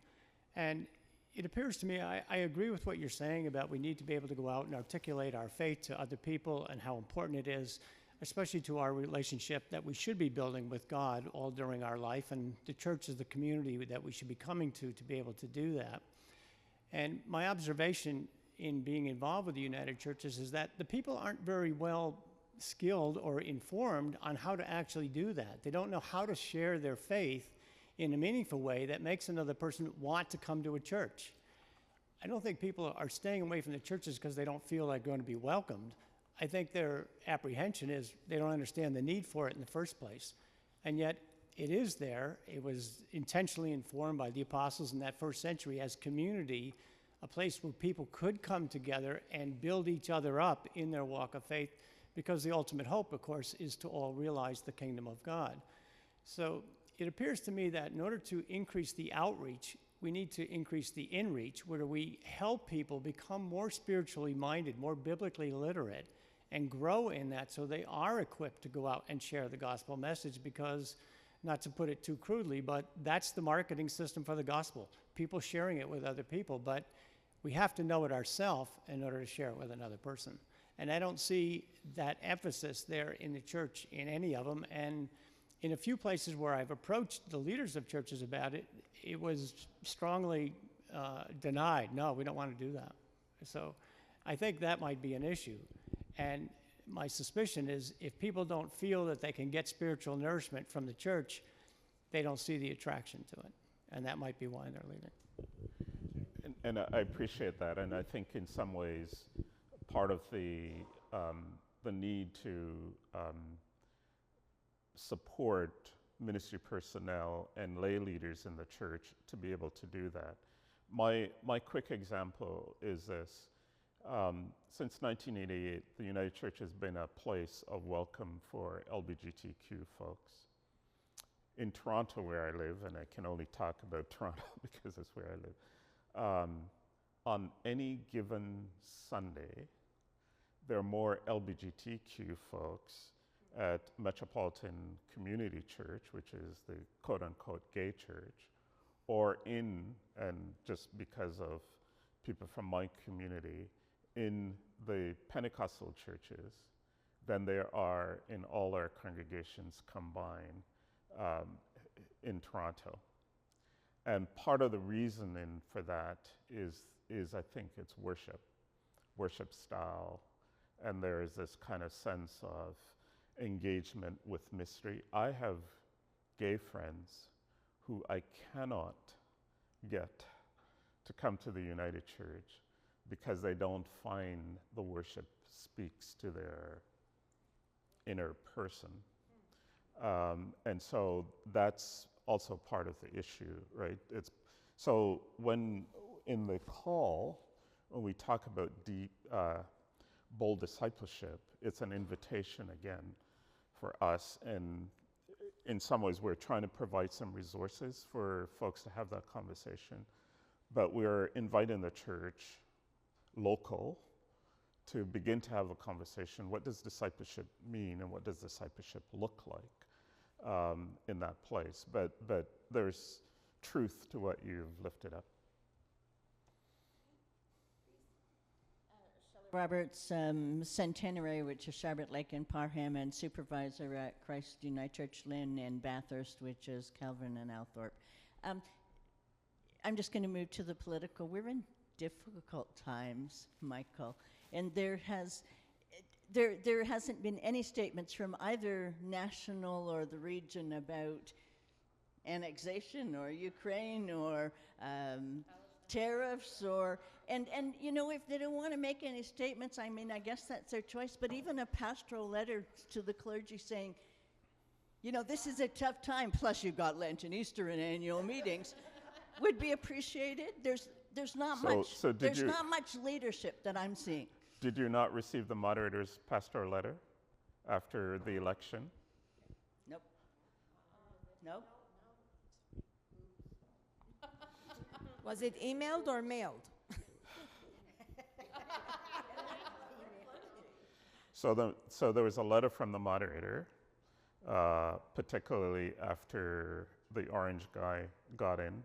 And it appears to me, I agree with what you're saying about we need to be able to go out and articulate our faith to other people and how important it is, especially to our relationship that we should be building with God all during our life. And the church is the community that we should be coming to be able to do that. And my observation in being involved with the United Churches is that the people aren't very well skilled or informed on how to actually do that. They don't know how to share their faith in a meaningful way that makes another person want to come to a church. I don't think people are staying away from the churches because they don't feel like going to be welcomed. I think their apprehension is they don't understand the need for it in the first place. And yet it is there. It was intentionally informed by the apostles in that first century as community, a place where people could come together and build each other up in their walk of faith, because the ultimate hope, of course, is to all realize the kingdom of God. So it appears to me that in order to increase the outreach, we need to increase the inreach, where we help people become more spiritually minded, more biblically literate, and grow in that so they are equipped to go out and share the gospel message, because, not to put it too crudely, but that's the marketing system for the gospel, people sharing it with other people. But we have to know it ourselves in order to share it with another person. And I don't see that emphasis there in the church in any of them. And in a few places where I've approached the leaders of churches about it, it was strongly denied. No, we don't want to do that. So I think that might be an issue. And my suspicion is if people don't feel that they can get spiritual nourishment from the church, they don't see the attraction to it. And that might be why they're leaving. And I appreciate that. And I think in some ways, part of the need to support ministry personnel and lay leaders in the church to be able to do that. My quick example is this. Since 1988, the United Church has been a place of welcome for LGBTQ folks. In Toronto, where I live, and I can only talk about Toronto because that's where I live, on any given Sunday, there are more LGBTQ folks at Metropolitan Community Church, which is the quote-unquote gay church, or in, and just because of people from my community, in the Pentecostal churches than there are in all our congregations combined in Toronto. And part of the reasoning for that is I think it's worship style, and there is this kind of sense of engagement with mystery. I have gay friends who I cannot get to come to the United Church because they don't find the worship speaks to their inner person. And so that's also part of the issue, right? So when in the call, when we talk about deep, bold discipleship, it's an invitation again for us. And in some ways, we're trying to provide some resources for folks to have that conversation. But we're inviting the church local to begin to have a conversation. What does discipleship mean, and what does discipleship look like in that place? But there's truth to what you've lifted up. Roberts, Centennial, which is Charlotte Lake and Parham, and supervisor at Christ United Church Lynn in Bathurst, which is Calvin and Althorpe. I'm just going to move to the political. We're in difficult times, Michael, and there hasn't been any statements from either national or the region about annexation or Ukraine or tariffs or and you know, if they don't want to make any statements, I mean, I guess that's their choice, but even a pastoral letter to the clergy saying, you know, this is a tough time, plus you've got Lent and Easter and annual meetings, would be appreciated. There's not much leadership that I'm seeing. Did you not receive the moderator's pastoral letter after the election? Nope. Was it emailed or mailed? So there was a letter from the moderator, particularly after the orange guy got in.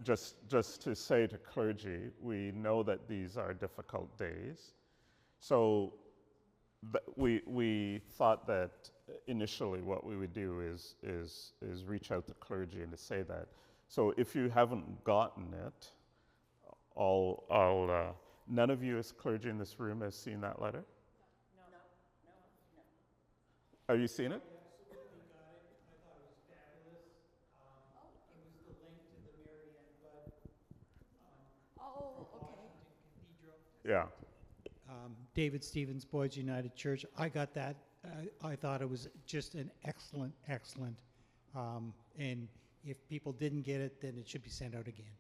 Just to say to clergy, we know that these are difficult days. So we thought that initially what we would do is reach out to clergy and to say that. So if you haven't gotten it, none of you as clergy in this room has seen that letter? No. Have you seen it? Absolutely got it. I thought it was fabulous. It was the link to the Mary Ann Budd Oh, okay. Washington Cathedral. Yeah. David Stevens Boys United Church. I got that. I thought it was just an excellent. And if people didn't get it, then it should be sent out again.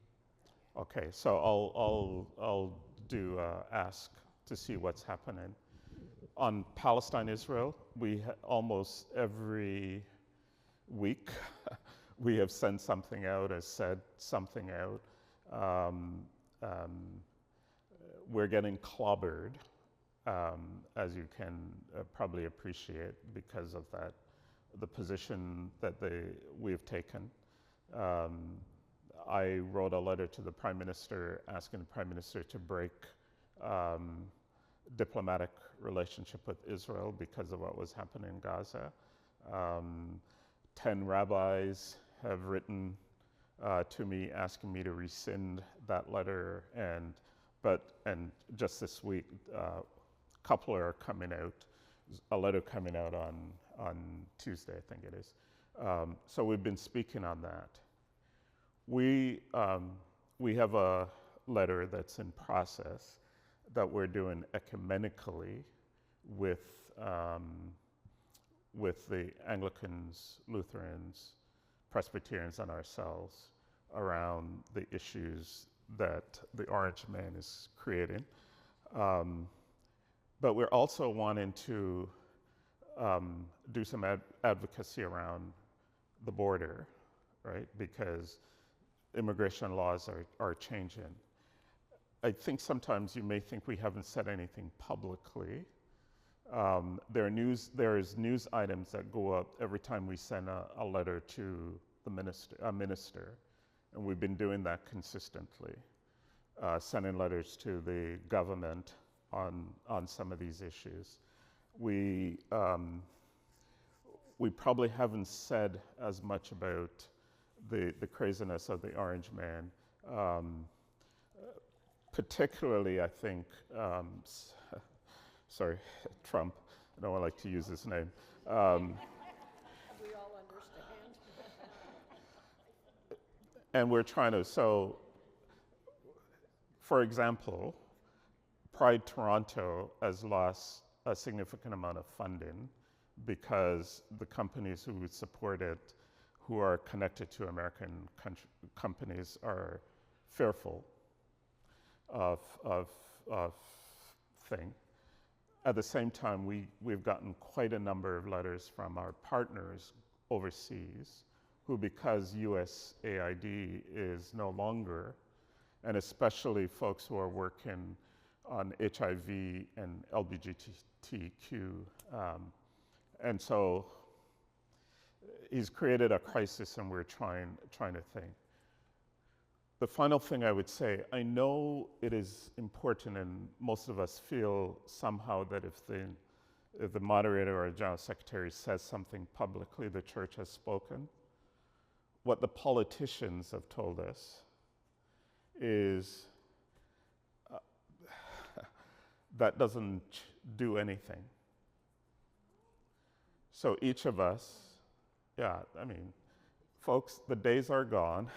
Okay, so I'll do ask to see what's happening. On Palestine, Israel, almost every week we have sent something out, has said something out. We're getting clobbered, as you can probably appreciate, because of that, the position that we've taken. I wrote a letter to the Prime Minister asking the Prime Minister to break diplomatic relationship with Israel because of what was happening in Gaza. 10 rabbis have written to me asking me to rescind that letter, and just this week, a couple are coming out, a letter coming out on Tuesday, I think it is. So we've been speaking on that. We have a letter that's in process that we're doing ecumenically with the Anglicans, Lutherans, Presbyterians, and ourselves around the issues that the Orange Man is creating. But we're also wanting to do some advocacy around the border, right? Because immigration laws are changing. I think sometimes you may think we haven't said anything publicly. There is news items that go up every time we send a letter to a minister, and we've been doing that consistently, sending letters to the government on some of these issues. We probably haven't said as much about the craziness of the Orange Man. Particularly, I think, sorry, Trump, I don't like to use his name. We all understand. And we're trying to, so, for example, Pride Toronto has lost a significant amount of funding because the companies who would support it, who are connected to American companies, are fearful of thing. At the same time, we've gotten quite a number of letters from our partners overseas who, because USAID is no longer, and especially folks who are working on HIV and LGBTQ, and so he's created a crisis, and we're trying to think. The final thing I would say, I know it is important, and most of us feel somehow that if the moderator or general secretary says something publicly, the church has spoken. What the politicians have told us is that doesn't do anything. So each of us, folks, the days are gone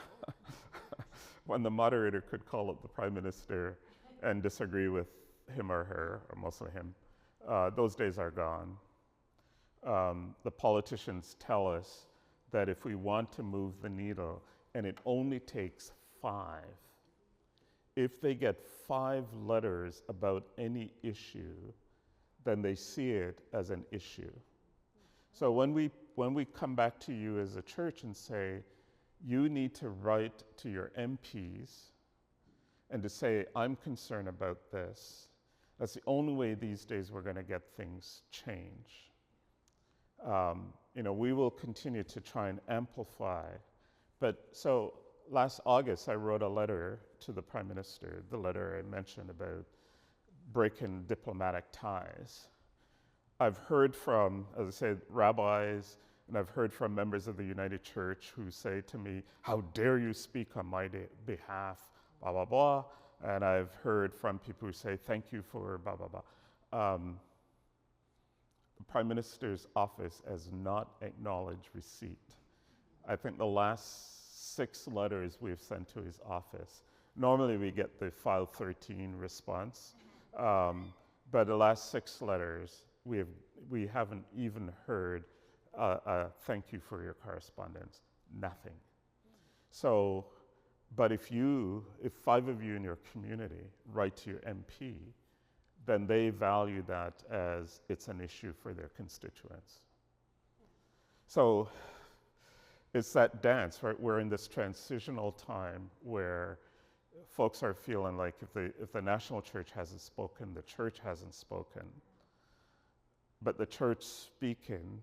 when the moderator could call up the Prime Minister and disagree with him or her, or mostly him. Those days are gone. The politicians tell us that if we want to move the needle, and it only takes 5, if they get 5 letters about any issue, then they see it as an issue. So when we come back to you as a church and say, you need to write to your MPs and to say, I'm concerned about this. That's the only way these days we're going to get things changed. We will continue to try and amplify. But so last August, I wrote a letter to the Prime Minister, the letter I mentioned about breaking diplomatic ties. I've heard from, as I said, rabbis, and I've heard from members of the United Church who say to me, how dare you speak on my behalf, blah, blah, blah. And I've heard from people who say, thank you for blah, blah, blah. The Prime Minister's office has not acknowledged receipt. I think the last 6 letters we've sent to his office, normally we get the file 13 response, but the last 6 letters, we haven't even heard thank you for your correspondence, nothing. So, but if 5 of you in your community write to your MP, then they value that as it's an issue for their constituents. So it's that dance, right? We're in this transitional time where folks are feeling like if the national church hasn't spoken, the church hasn't spoken. But the church speaking,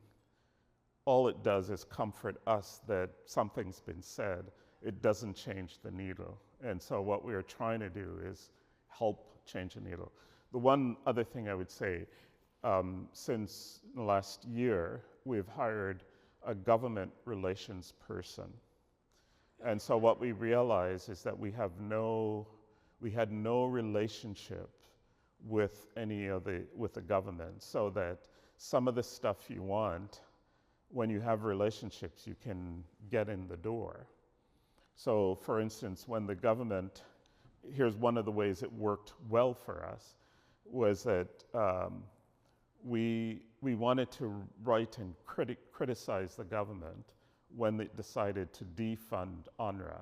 all it does is comfort us that something's been said. It doesn't change the needle. And so what we are trying to do is help change the needle. The one other thing I would say, since the last year, we've hired a government relations person. And so what we realize is that we had no relationship with the government, so that some of the stuff you want, when you have relationships, you can get in the door. So for instance, when the government, here's one of the ways it worked well for us, was that we wanted to write and criticize the government when they decided to defund UNRWA,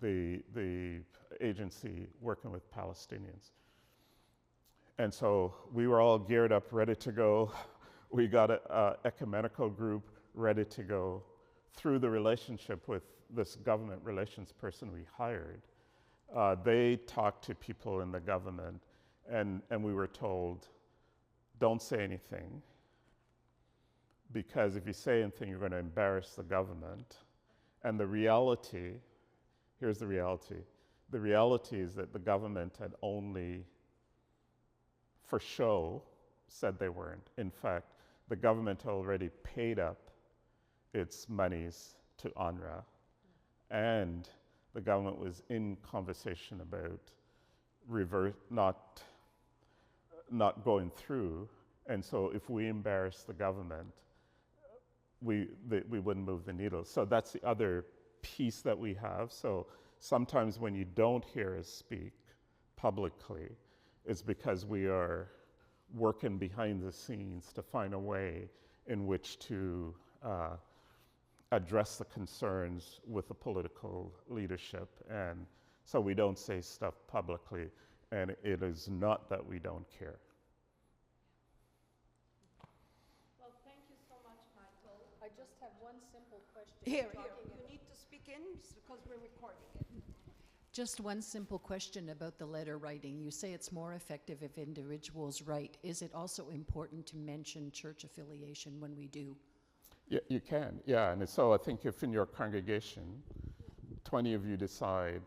the agency working with Palestinians. And so we were all geared up, ready to go. We got an ecumenical group ready to go. Through the relationship with this government relations person we hired, they talked to people in the government, and we were told, don't say anything, because if you say anything, you're going to embarrass the government. And the reality, here's the reality. The reality is that the government had only, for show, said they weren't. In fact, the government already paid up its monies to UNRWA, and the government was in conversation about not going through. And so if we embarrass the government, we wouldn't move the needle. So that's the other piece that we have. So sometimes when you don't hear us speak publicly, it's because we are working behind the scenes to find a way in which to address the concerns with the political leadership. And so we don't say stuff publicly, and it is not that we don't care. Well, thank you so much, Michael. I just have one simple question. Here, you need to speak in because we're recording it. Just one simple question about the letter writing. You say it's more effective if individuals write. Is it also important to mention church affiliation when we do? Yeah, you can, yeah. And so I think if in your congregation, 20 of you decide,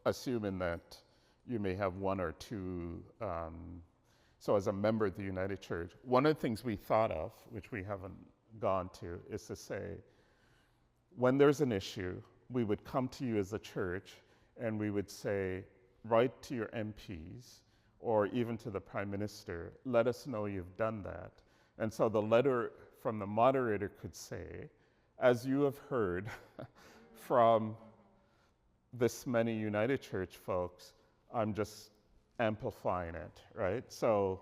assuming that you may have 1 or 2, so as a member of the United Church, one of the things we thought of, which we haven't gone to, is to say, when there's an issue, we would come to you as a church and we would say, write to your MPs or even to the Prime Minister, let us know you've done that. And so the letter from the moderator could say, as you have heard from this many United Church folks, I'm just amplifying it, right? So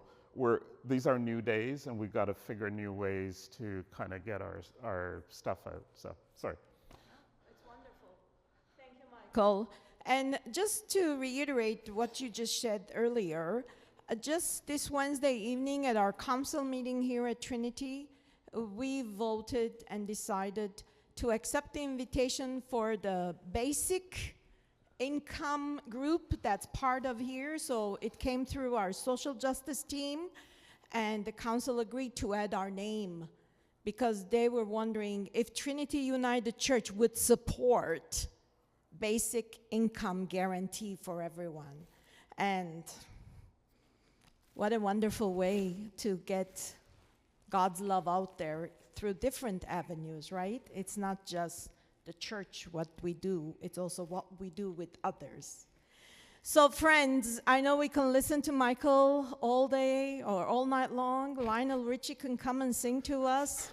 these are new days, and we've got to figure new ways to kind of get our stuff out. So, sorry. It's wonderful. Thank you, Michael. And just to reiterate what you just said earlier, just this Wednesday evening at our council meeting here at Trinity, we voted and decided to accept the invitation for the basic income group that's part of here. So it came through our social justice team, and the council agreed to add our name because they were wondering if Trinity United Church would support basic income guarantee for everyone. And what a wonderful way to get God's love out there through different avenues, right? It's not just the church, what we do, it's also what we do with others. So friends, I know we can listen to Michael all day or all night long. Lionel Richie can come and sing to us.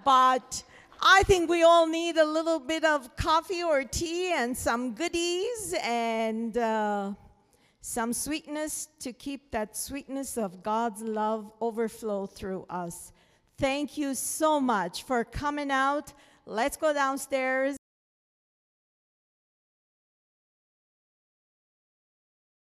But I think we all need a little bit of coffee or tea and some goodies and some sweetness to keep that sweetness of God's love overflow through us. Thank you so much for coming out. Let's go downstairs.